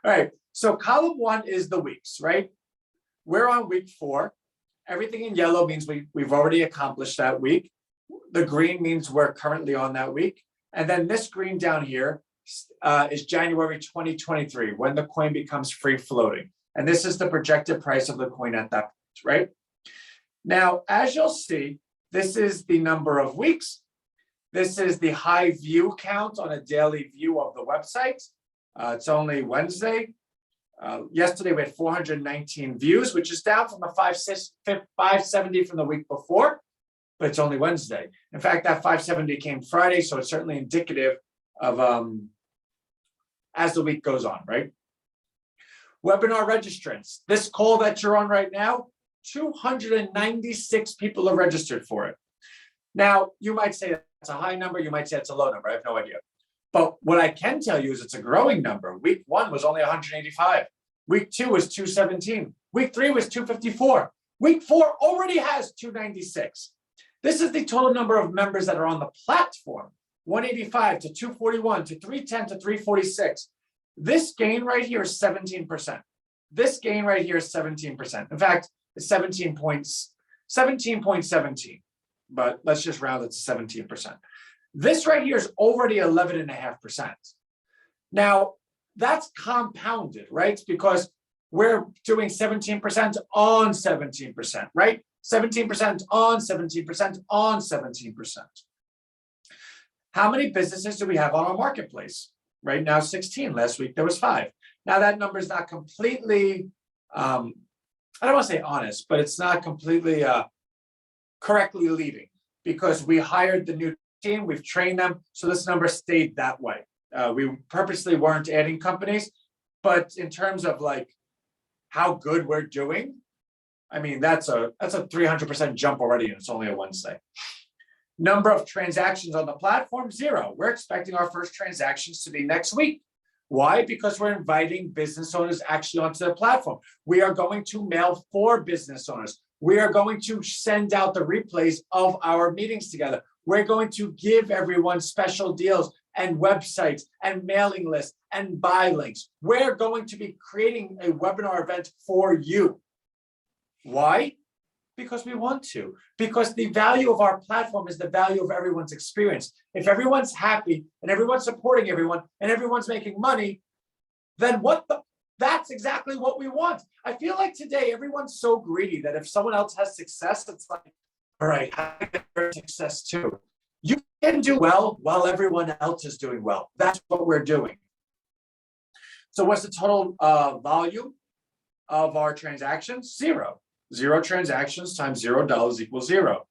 right, so column 1 is the weeks, right? We're on week 4. Everything in yellow means we've already accomplished that week. The green means we're currently on that week. And then this green down here is January 2023, when the coin becomes free floating. And this is the projected price of the coin at that point, right? Now, as you'll see, this is the number of weeks. This is the high view count on a daily view of the website. It's only Wednesday. Yesterday we had 419 views, which is down from the 570 from the week before, but it's only Wednesday. In fact, that 570 came Friday, so it's certainly indicative of as the week goes on, right? Webinar registrants. This call that you're on right now, 296 people are registered for it. Now, you might say that's a high number, you might say it's a low number, I have no idea. But what I can tell you is it's a growing number. Week 1 was only 185. Week 2 was 217. Week 3 was 254. Week 4 already has 296. This is the total number of members that are on the platform, 185 to 241 to 310 to 346. This gain right here is 17%. This gain right here is 17%. In fact, it's 17.17, but let's just round it to 17%. This right here is already 11.5%. Now, that's compounded, right? Because we're doing 17% on 17%, right? 17% on 17% on 17%. How many businesses do we have on our marketplace? Right now, 16. Last week, there was 5. Now, that number is not completely, I don't want to say honest, but it's not completely correctly leading, because we hired the new team, we've trained them, so this number stayed that way. We purposely weren't adding companies, but in terms of like how good we're doing, I mean, that's a 300% jump already, and it's only a Wednesday. Number of transactions on the platform, 0. We're expecting our first transactions to be next week. Why? Because we're inviting business owners actually onto the platform. We are going to mail for business owners. We are going to send out the replays of our meetings together. We're going to give everyone special deals and websites and mailing lists and buy links. We're going to be creating a webinar event for you. Why? Because we want to. Because the value of our platform is the value of everyone's experience. If everyone's happy and everyone's supporting everyone and everyone's making money, then that's exactly what we want. I feel like today everyone's so greedy that if someone else has success, it's like, all right, how can I get success too? You can do well while everyone else is doing well. That's what we're doing. So what's the total volume of our transactions? 0. 0 transactions times $0 equals 0.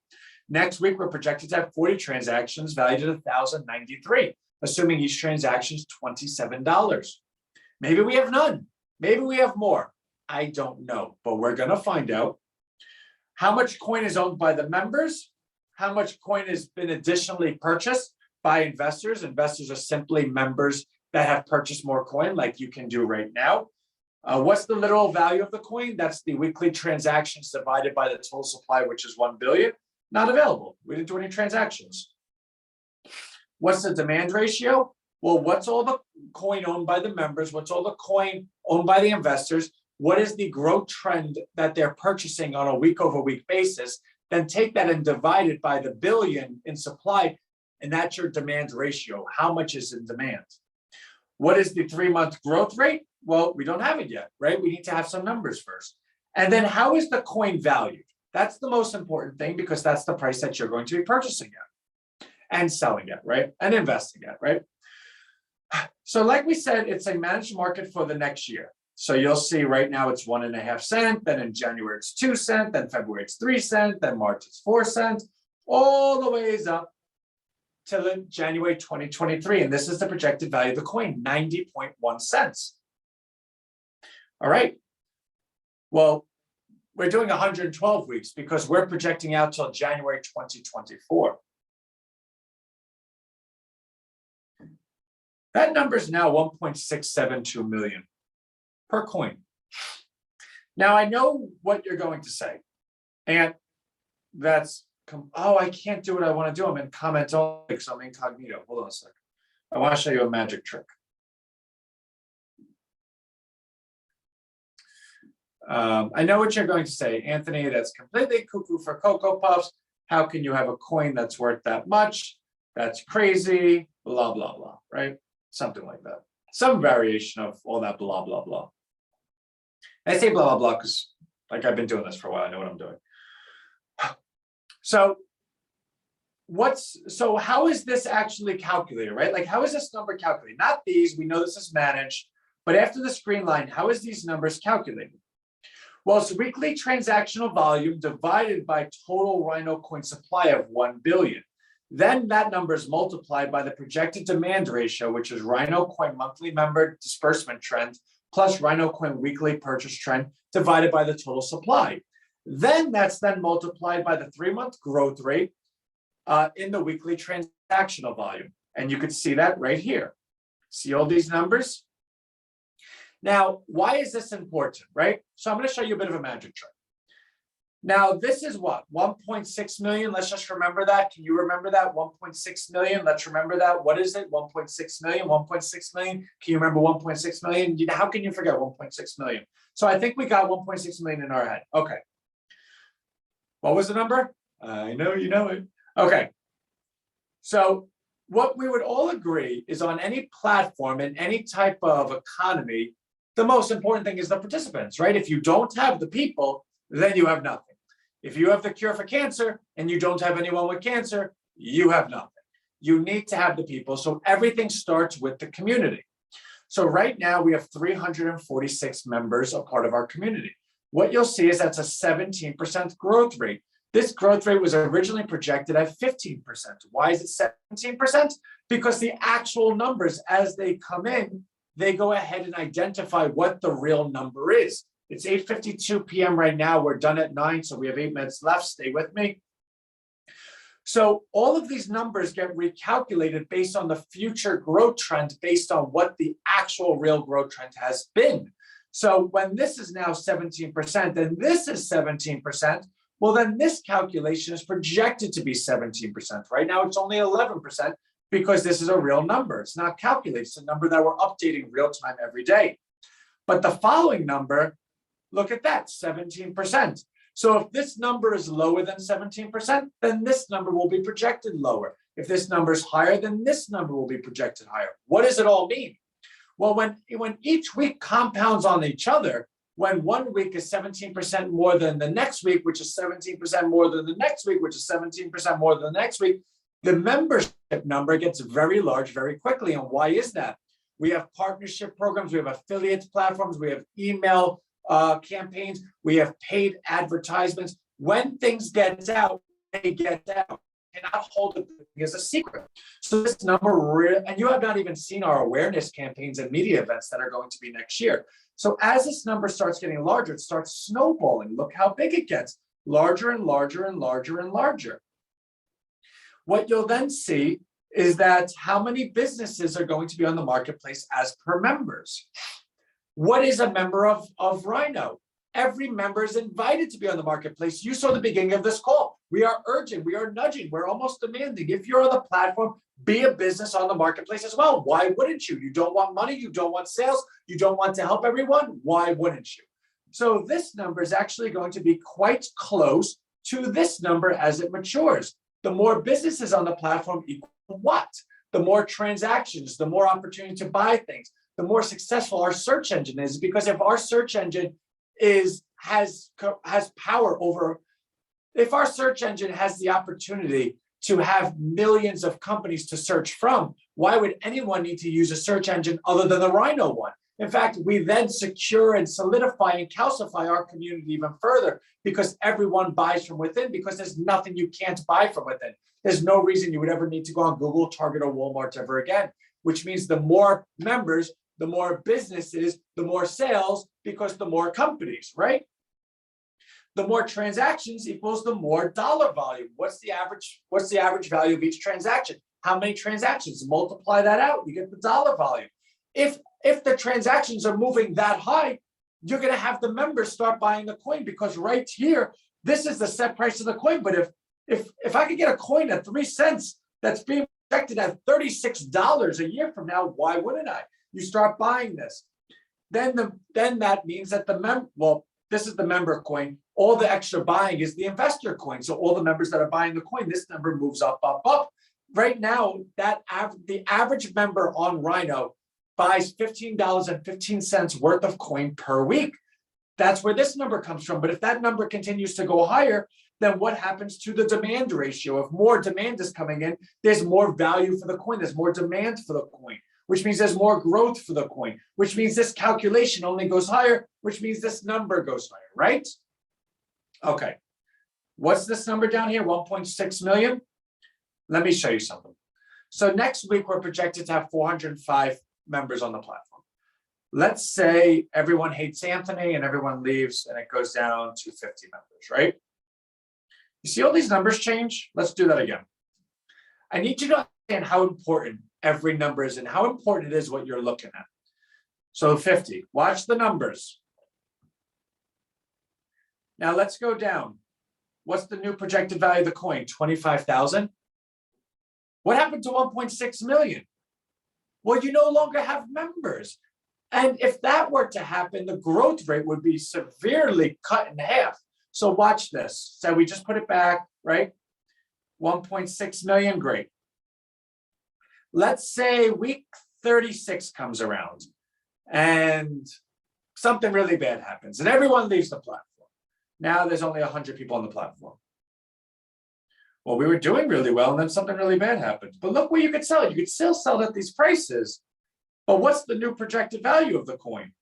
Next week, we're projected to have 40 transactions valued at $1,093, assuming each transaction is $27. Maybe we have none. Maybe we have more. I don't know, but we're going to find out. How much coin is owned by the members? How much coin has been additionally purchased by investors? Investors are simply members that have purchased more coin, like you can do right now. What's the literal value of the coin? That's the weekly transactions divided by the total supply, which is 1 billion. Not available. We didn't do any transactions. What's the demand ratio? Well, what's all the coin owned by the members? What's all the coin owned by the investors? What is the growth trend that they're purchasing on a week-over-week basis? Then take that and divide it by the billion in supply, and that's your demand ratio. How much is in demand? What is the 3-month growth rate? Well, we don't have it yet, right? We need to have some numbers first. And then how is the coin valued? That's the most important thing, because that's the price that you're going to be purchasing at and selling at, right? And investing at, right? So like we said, it's a managed market for the next year. So you'll see right now it's 1.5 cents, then in January it's 2 cents, then February it's 3 cents, then March it's 4 cents, all the ways up till January 2023. And this is the projected value of the coin, 90.1 cents. All right. Well, we're doing 112 weeks because we're projecting out till January 2024. That number is now 1.672 million per coin. Now, I know what you're going to say, and that's, oh, I can't do what I want to do. I'm in comment only because I'm incognito. Hold on a second. I want to show you a magic trick. I know what you're going to say, Anthony, that's completely cuckoo for Cocoa Puffs. How can you have a coin that's worth that much? That's crazy, blah, blah, blah, right? Something like that. Some variation of all that blah, blah, blah. I say blah, blah, blah because like I've been doing this for a while. I know what I'm doing. So how is this actually calculated, right? Like, how is this number calculated? Not these, we know this is managed, but after the screen line, how is these numbers calculated? Well, it's weekly transactional volume divided by total Rhino coin supply of 1 billion. Then that number is multiplied by the projected demand ratio, which is Rhino coin monthly member disbursement trend plus Rhino coin weekly purchase trend divided by the total supply. Then that's then multiplied by the 3-month growth rate in the weekly transactional volume. And you could see that right here. See all these numbers? Now, why is this important, right? So I'm going to show you a bit of a magic trick. Now, this is what? 1.6 million. Let's just remember that. Can you remember that? 1.6 million. Let's remember that. What is it? 1.6 million, 1.6 million. Can you remember 1.6 million? How can you forget 1.6 million? So I think we got 1.6 million in our head. Okay. What was the number? I know you know it. Okay. So what we would all agree is on any platform in any type of economy, the most important thing is the participants, right? If you don't have the people, then you have nothing. If you have the cure for cancer and you don't have anyone with cancer, you have nothing. You need to have the people. So everything starts with the community. So right now we have 346 members, a part of our community. What you'll see is that's a 17% growth rate. This growth rate was originally projected at 15%. Why is it 17%? Because the actual numbers, as they come in, they go ahead and identify what the real number is. It's 8:52 p.m. right now. We're done at 9, so we have 8 minutes left. Stay with me. So all of these numbers get recalculated based on the future growth trend, based on what the actual real growth trend has been. So when this is now 17% and this is 17%, well, then this calculation is projected to be 17%. Right now, it's only 11% because this is a real number. It's not calculated. It's a number that we're updating real time every day. But the following number, look at that, 17%. So if this number is lower than 17%, then this number will be projected lower. If this number is higher, then this number will be projected higher. What does it all mean? Well, when each week compounds on each other, when 1 week is 17% more than the next week, which is 17% more than the next week, which is 17% more than the next week, the membership number gets very large very quickly. And why is that? We have partnership programs, we have affiliate platforms, we have email campaigns, we have paid advertisements. When things get out, they get out. You cannot hold it as a secret. So this number, and you have not even seen our awareness campaigns and media events that are going to be next year. So as this number starts getting larger, it starts snowballing. Look how big it gets, larger and larger and larger and larger. What you'll then see is that how many businesses are going to be on the marketplace as per members. What is a member of Rhino? Every member is invited to be on the marketplace. You saw the beginning of this call. We are urging, we are nudging, we're almost demanding. If you're on the platform, be a business on the marketplace as well. Why wouldn't you? You don't want money, you don't want sales, you don't want to help everyone. Why wouldn't you? So this number is actually going to be quite close to this number as it matures. The more businesses on the platform equal what? The more transactions, the more opportunity to buy things, the more successful our search engine is. Because if our search engine has power over, if our search engine has the opportunity to have millions of companies to search from, why would anyone need to use a search engine other than the Rhino one? In fact, we then secure and solidify and calcify our community even further because everyone buys from within, because there's nothing you can't buy from within. There's no reason you would ever need to go on Google, Target, or Walmart ever again, which means the more members, the more businesses, the more sales, because the more companies, right? The more transactions equals the more dollar volume. What's the average value of each transaction? How many transactions? Multiply that out, you get the dollar volume. If the transactions are moving that high, you're going to have the members start buying the coin, because right here, this is the set price of the coin. But if I could get a coin at 3 cents that's being projected at $36 a year from now, why wouldn't I? You start buying this. Then that means that this is the member coin. All the extra buying is the investor coin. So all the members that are buying the coin, this number moves up, up, up. Right now, the average member on Rhino buys $15.15 worth of coin per week. That's where this number comes from. But if that number continues to go higher, then what happens to the demand ratio? If more demand is coming in, there's more value for the coin. There's more demand for the coin, which means there's more growth for the coin, which means this calculation only goes higher, which means this number goes higher, right? Okay. What's this number down here? 1.6 million. Let me show you something. So next week, we're projected to have 405 members on the platform. Let's say everyone hates Anthony and everyone leaves and it goes down to 50 members, right? You see all these numbers change? Let's do that again. I need you to understand how important every number is and how important it is what you're looking at. So 50, watch the numbers. Now let's go down. What's the new projected value of the coin? 25,000. What happened to 1.6 million? Well, you no longer have members. And if that were to happen, the growth rate would be severely cut in half. So watch this. So we just put it back, right? 1.6 million, great. Let's say week 36 comes around and something really bad happens and everyone leaves the platform. Now there's only 100 people on the platform. Well, we were doing really well and then something really bad happened. But look where you could sell it. You could still sell it at these prices. But what's the new projected value of the coin?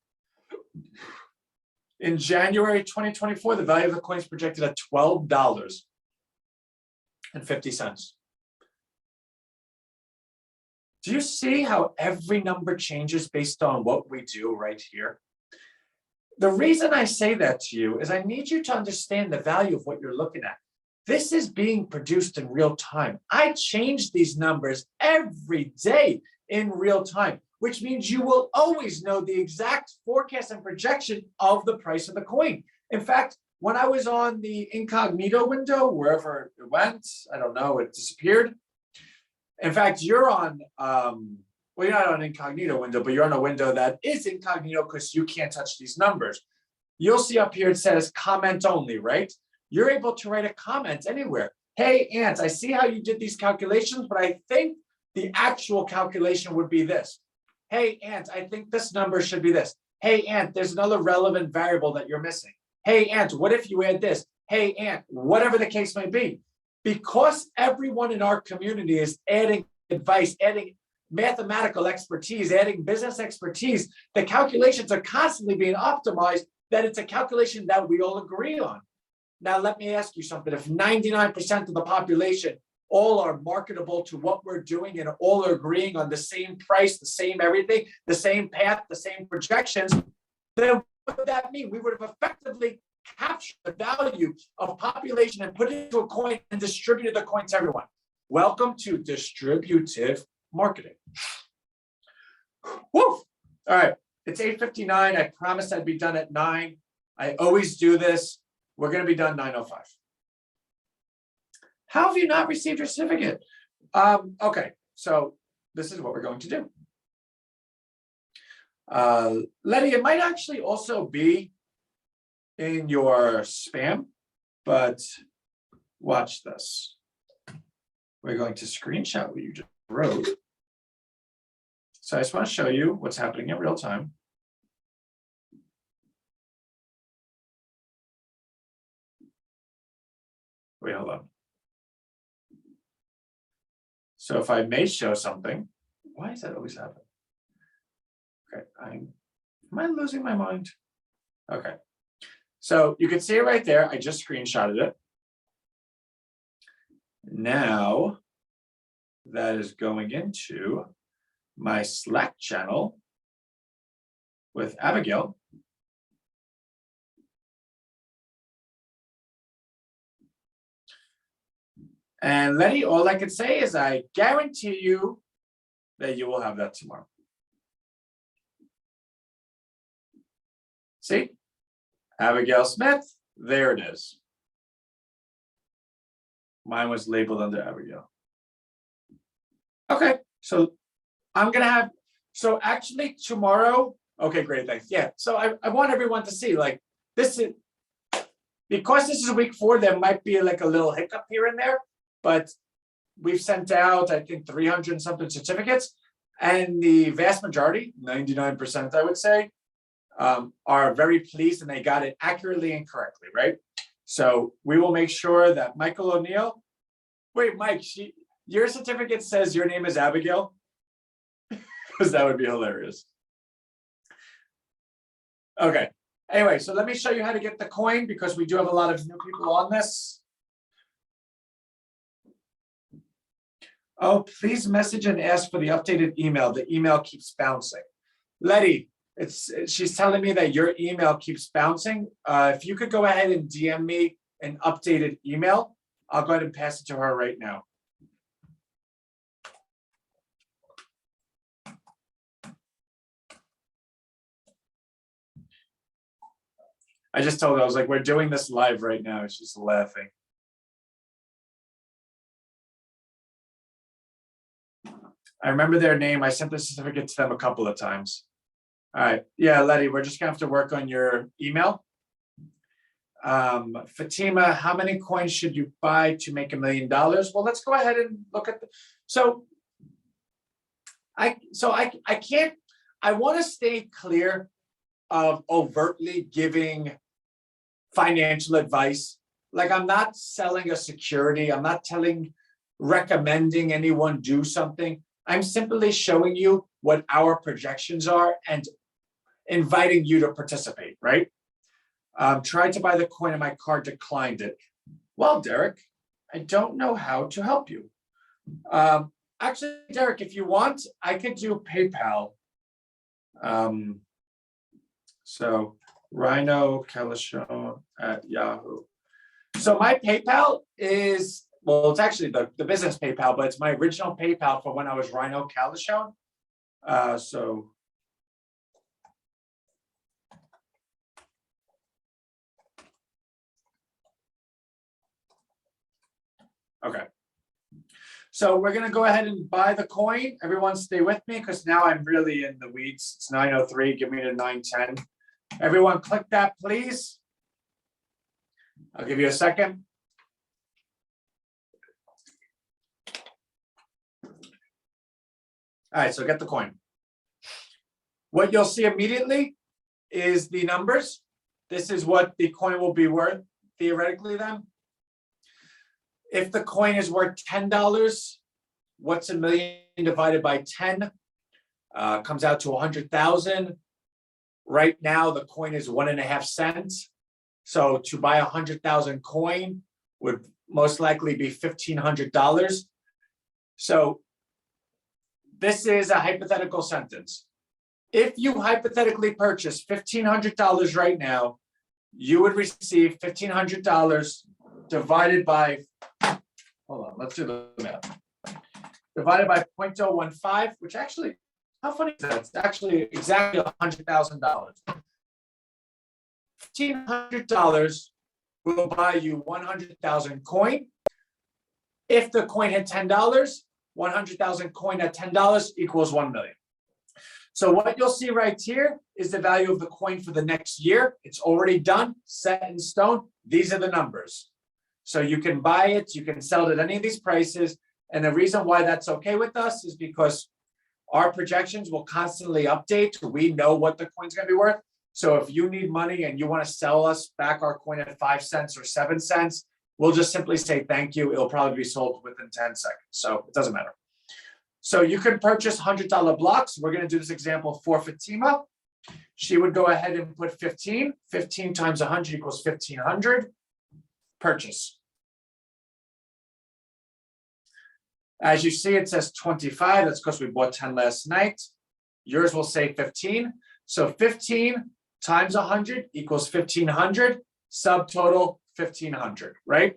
In January 2024, the value of the coin is projected at $12.50. Do you see how every number changes based on what we do right here? The reason I say that to you is I need you to understand the value of what you're looking at. This is being produced in real time. I change these numbers every day in real time, which means you will always know the exact forecast and projection of the price of the coin. In fact, when I was on the incognito window, wherever it went, I don't know, it disappeared. In fact, you're on, well, you're not on an incognito window, but you're on a window that is incognito because you can't touch these numbers. You'll see up here, it says comment only, right? You're able to write a comment anywhere. Hey, Ant, I see how you did these calculations, but I think the actual calculation would be this. Hey, Ant, I think this number should be this. Hey, Ant, there's another relevant variable that you're missing. Hey, Ant, what if you add this? Hey, Ant, whatever the case may be. Because everyone in our community is adding advice, adding mathematical expertise, adding business expertise, the calculations are constantly being optimized, that it's a calculation that we all agree on. Now, let me ask you something. If 99% of the population all are marketable to what we're doing and all are agreeing on the same price, the same everything, the same path, the same projections, then what would that mean? We would have effectively captured the value of population and put it into a coin and distributed the coin to everyone. Welcome to distributive marketing. Woo! All right, it's 8:59. I promised I'd be done at 9. I always do this. We're going to be done 9:05. How have you not received your certificate? Okay, so this is what we're going to do. Letty, it might actually also be in your spam, but watch this. We're going to screenshot what you just wrote. So I just want to show you what's happening in real time. Wait, hold on. So if I may show something, why does that always happen? Okay, Am I losing my mind? Okay. So you can see it right there. I just screenshotted it. Now that is going into my Slack channel with Abigail. And Letty, all I can say is I guarantee you that you will have that tomorrow. See? Abigail Smith, there it is. Mine was labeled under Abigail. Okay, so I'm gonna have, so actually tomorrow, okay, great, thanks. Yeah, so I want everyone to see, like, this is, because this is week 4, there might be like a little hiccup here and there, but we've sent out, I think, 300 and something certificates, and the vast majority, 99%, I would say, are very pleased and they got it accurately and correctly, right? So we will make sure that Michael O'Neill, wait, Mike, your certificate says your name is Abigail? Because that would be hilarious. Okay, anyway, so let me show you how to get the coin because we do have a lot of new people on this. Oh, please message and ask for the updated email. The email keeps bouncing. Letty, she's telling me that your email keeps bouncing. If you could go ahead and DM me an updated email, I'll go ahead and pass it to her right now. I just told her, I was like, we're doing this live right now. She's laughing. I remember their name. I sent the certificate to them a couple of times. All right. Yeah, Letty, we're just gonna have to work on your email. Fatima, how many coins should you buy to make $1 million? Well, let's go ahead and look at the, I can't, I want to stay clear of overtly giving financial advice. Like, I'm not selling a security. I'm not recommending anyone do something. I'm simply showing you what our projections are and inviting you to participate, right? Tried to buy the coin and my card declined it. Well, Derek, I don't know how to help you. Actually, Derek, if you want, I could do PayPal. So Rhino Calishon at Yahoo. So my PayPal is, well, it's actually the business PayPal, but it's my original PayPal for when I was Rhino Calishon. Okay. So we're gonna go ahead and buy the coin. Everyone stay with me because now I'm really in the weeds. It's 9:03, give me the 9:10. Everyone click that, please. I'll give you a second. All right, so get the coin. What you'll see immediately is the numbers. This is what the coin will be worth, theoretically then. If the coin is worth $10, what's $1 million divided by 10? Comes out to 100,000. Right now, the coin is 1.5 cents. So to buy 100,000 coin would most likely be $1,500. So this is a hypothetical sentence. If you hypothetically purchase $1,500 right now, you would receive $1,500 divided by, hold on, let's do the math. Divided by 0.015, which actually, how funny is that? It's actually exactly $100,000. $1,500 will buy you 100,000 coin. If the coin had $10, 100,000 coin at $10 equals 1 million. So what you'll see right here is the value of the coin for the next year. It's already done, set in stone. These are the numbers. So you can buy it, you can sell it at any of these prices. And the reason why that's okay with us is because our projections will constantly update. We know what the coin's gonna be worth. So if you need money and you wanna sell us back our coin at 5 cents or 7 cents, we'll just simply say thank you. It'll probably be sold within 10 seconds. So it doesn't matter. So you can purchase $100 blocks. We're gonna do this example for Fatima. She would go ahead and put 15. 15 times 100 equals 1,500. Purchase. As you see, it says 25. That's because we bought 10 last night. Yours will say 15. So 15 times 100 equals 1,500. Subtotal 1,500, right?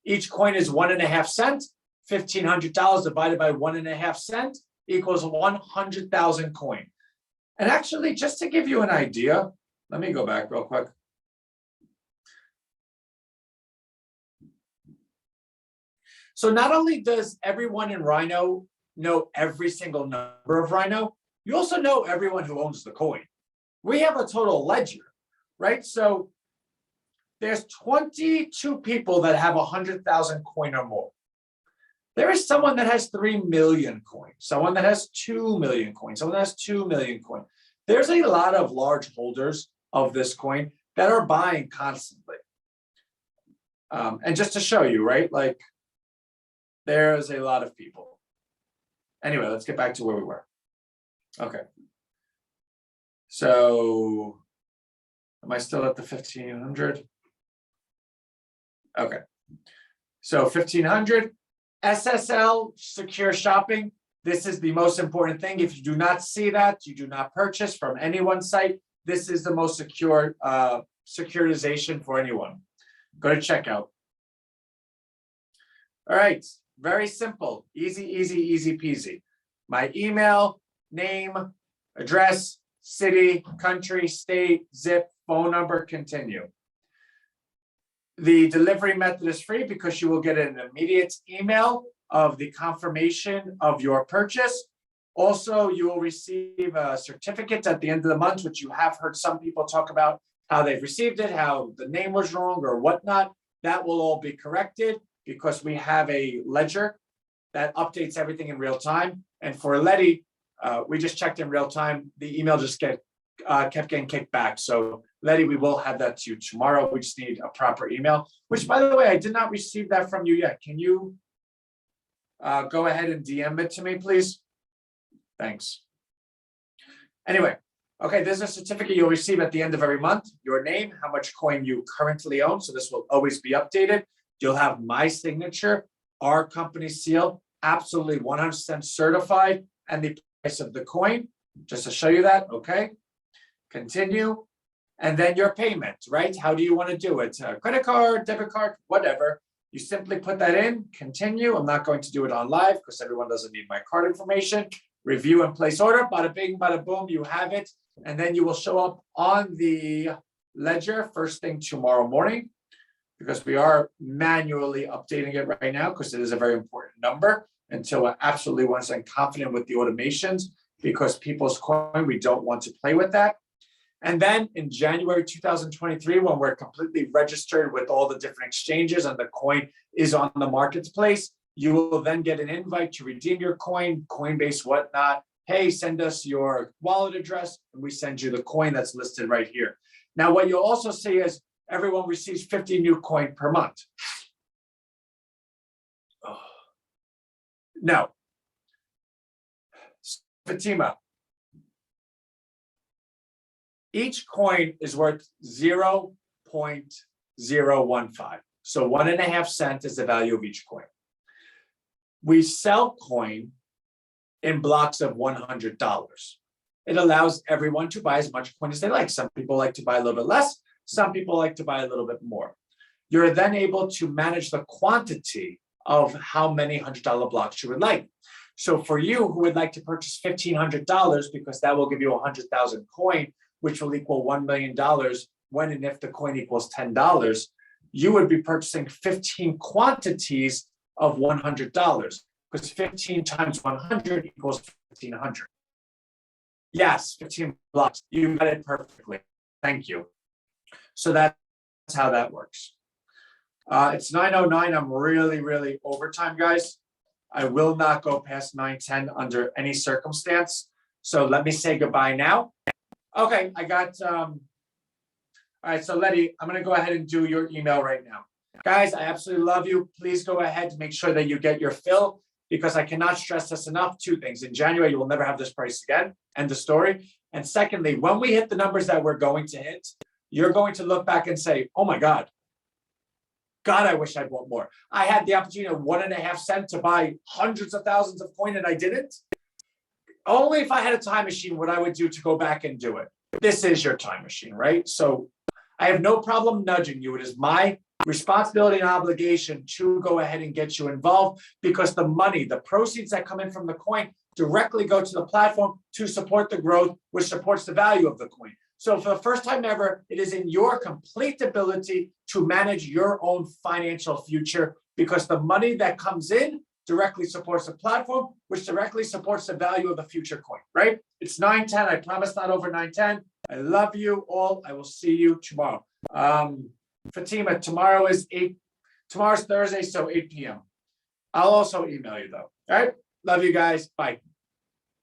Each coin is 1.5 cents. $1,500 divided by 1.5 cents equals 100,000 coin. And actually, just to give you an idea, let me go back real quick. So not only does everyone in Rhino know every single number of Rhino, you also know everyone who owns the coin. We have a total ledger, right? So there's 22 people that have 100,000 coin or more. There is someone that has 3 million coins, someone that has 2 million coins, someone that has 2 million coin. There's a lot of large holders of this coin that are buying constantly. And just to show you, right, like there's a lot of people. Anyway, let's get back to where we were. Okay. So am I still at the 1,500? Okay. So 1,500. SSL, secure shopping. This is the most important thing. If you do not see that, you do not purchase from anyone's site. This is the most secure securitization for anyone. Go to checkout. All right, very simple, easy, easy, easy peasy. My email, name, address, city, country, state, zip, phone number, continue. The delivery method is free because you will get an immediate email of the confirmation of your purchase. Also, you will receive a certificate at the end of the month, which you have heard some people talk about how they've received it, how the name was wrong or whatnot. That will all be corrected because we have a ledger that updates everything in real time. And for Letty, we just checked in real time. The email just kept getting kicked back. So Letty, we will have that to you tomorrow. We just need a proper email, which by the way, I did not receive that from you yet. Can you go ahead and DM it to me, please? Thanks. Anyway, okay, there's a certificate you'll receive at the end of every month, your name, how much coin you currently own. So this will always be updated. You'll have my signature, our company seal, absolutely 100% certified, and the price of the coin, just to show you that, okay? Continue. And then your payment, right? How do you want to do it? Credit card, debit card, whatever. You simply put that in, continue. I'm not going to do it on live because everyone doesn't need my card information. Review and place order, bada bing, bada boom, you have it. And then you will show up on the ledger first thing tomorrow morning because we are manually updating it right now because it is a very important number until we're absolutely 100% confident with the automations because people's coin, we don't want to play with that. And then in January 2023, when we're completely registered with all the different exchanges and the coin is on the marketplace, you will then get an invite to redeem your coin, Coinbase, whatnot. Hey, send us your wallet address, and we send you the coin that's listed right here. Now, what you'll also see is everyone receives 50 new coin per month. Oh. No. Fatima. Each coin is worth 0.015. So 1.5 cents is the value of each coin. We sell coin in blocks of $100. It allows everyone to buy as much coin as they like. Some people like to buy a little bit less. Some people like to buy a little bit more. You're then able to manage the quantity of how many $100 blocks you would like. So for you who would like to purchase $1,500 because that will give you 100,000 coin, which will equal $1 million when and if the coin equals $10, you would be purchasing 15 quantities of $100 because 15 times 100 equals 1,500. Yes, 15 blocks. You got it perfectly. Thank you. So that's how that works. It's 9:09. I'm really overtime, guys. I will not go past 9:10 under any circumstance. So let me say goodbye now. Okay, I got, all right, so Letty, I'm going to go ahead and do your email right now. Guys, I absolutely love you. Please go ahead to make sure that you get your fill because I cannot stress this enough. Two things. In January, you will never have this price again. End of story. And secondly, when we hit the numbers that we're going to hit, you're going to look back and say, oh my God, I wish I bought more. I had the opportunity of 1.5 cents to buy hundreds of thousands of coin and I didn't. Only if I had a time machine, what I would do to go back and do it. This is your time machine, right? So I have no problem nudging you. It is my responsibility and obligation to go ahead and get you involved, because the money, the proceeds that come in from the coin directly go to the platform to support the growth, which supports the value of the coin. So for the first time ever, it is in your complete ability to manage your own financial future, because the money that comes in directly supports the platform, which directly supports the value of the future coin, right? It's 9:10. I promise not over 9:10. I love you all. I will see you tomorrow. Fatima, tomorrow's Thursday, so 8 p.m. I'll also email you though. All right. Love you guys. Bye.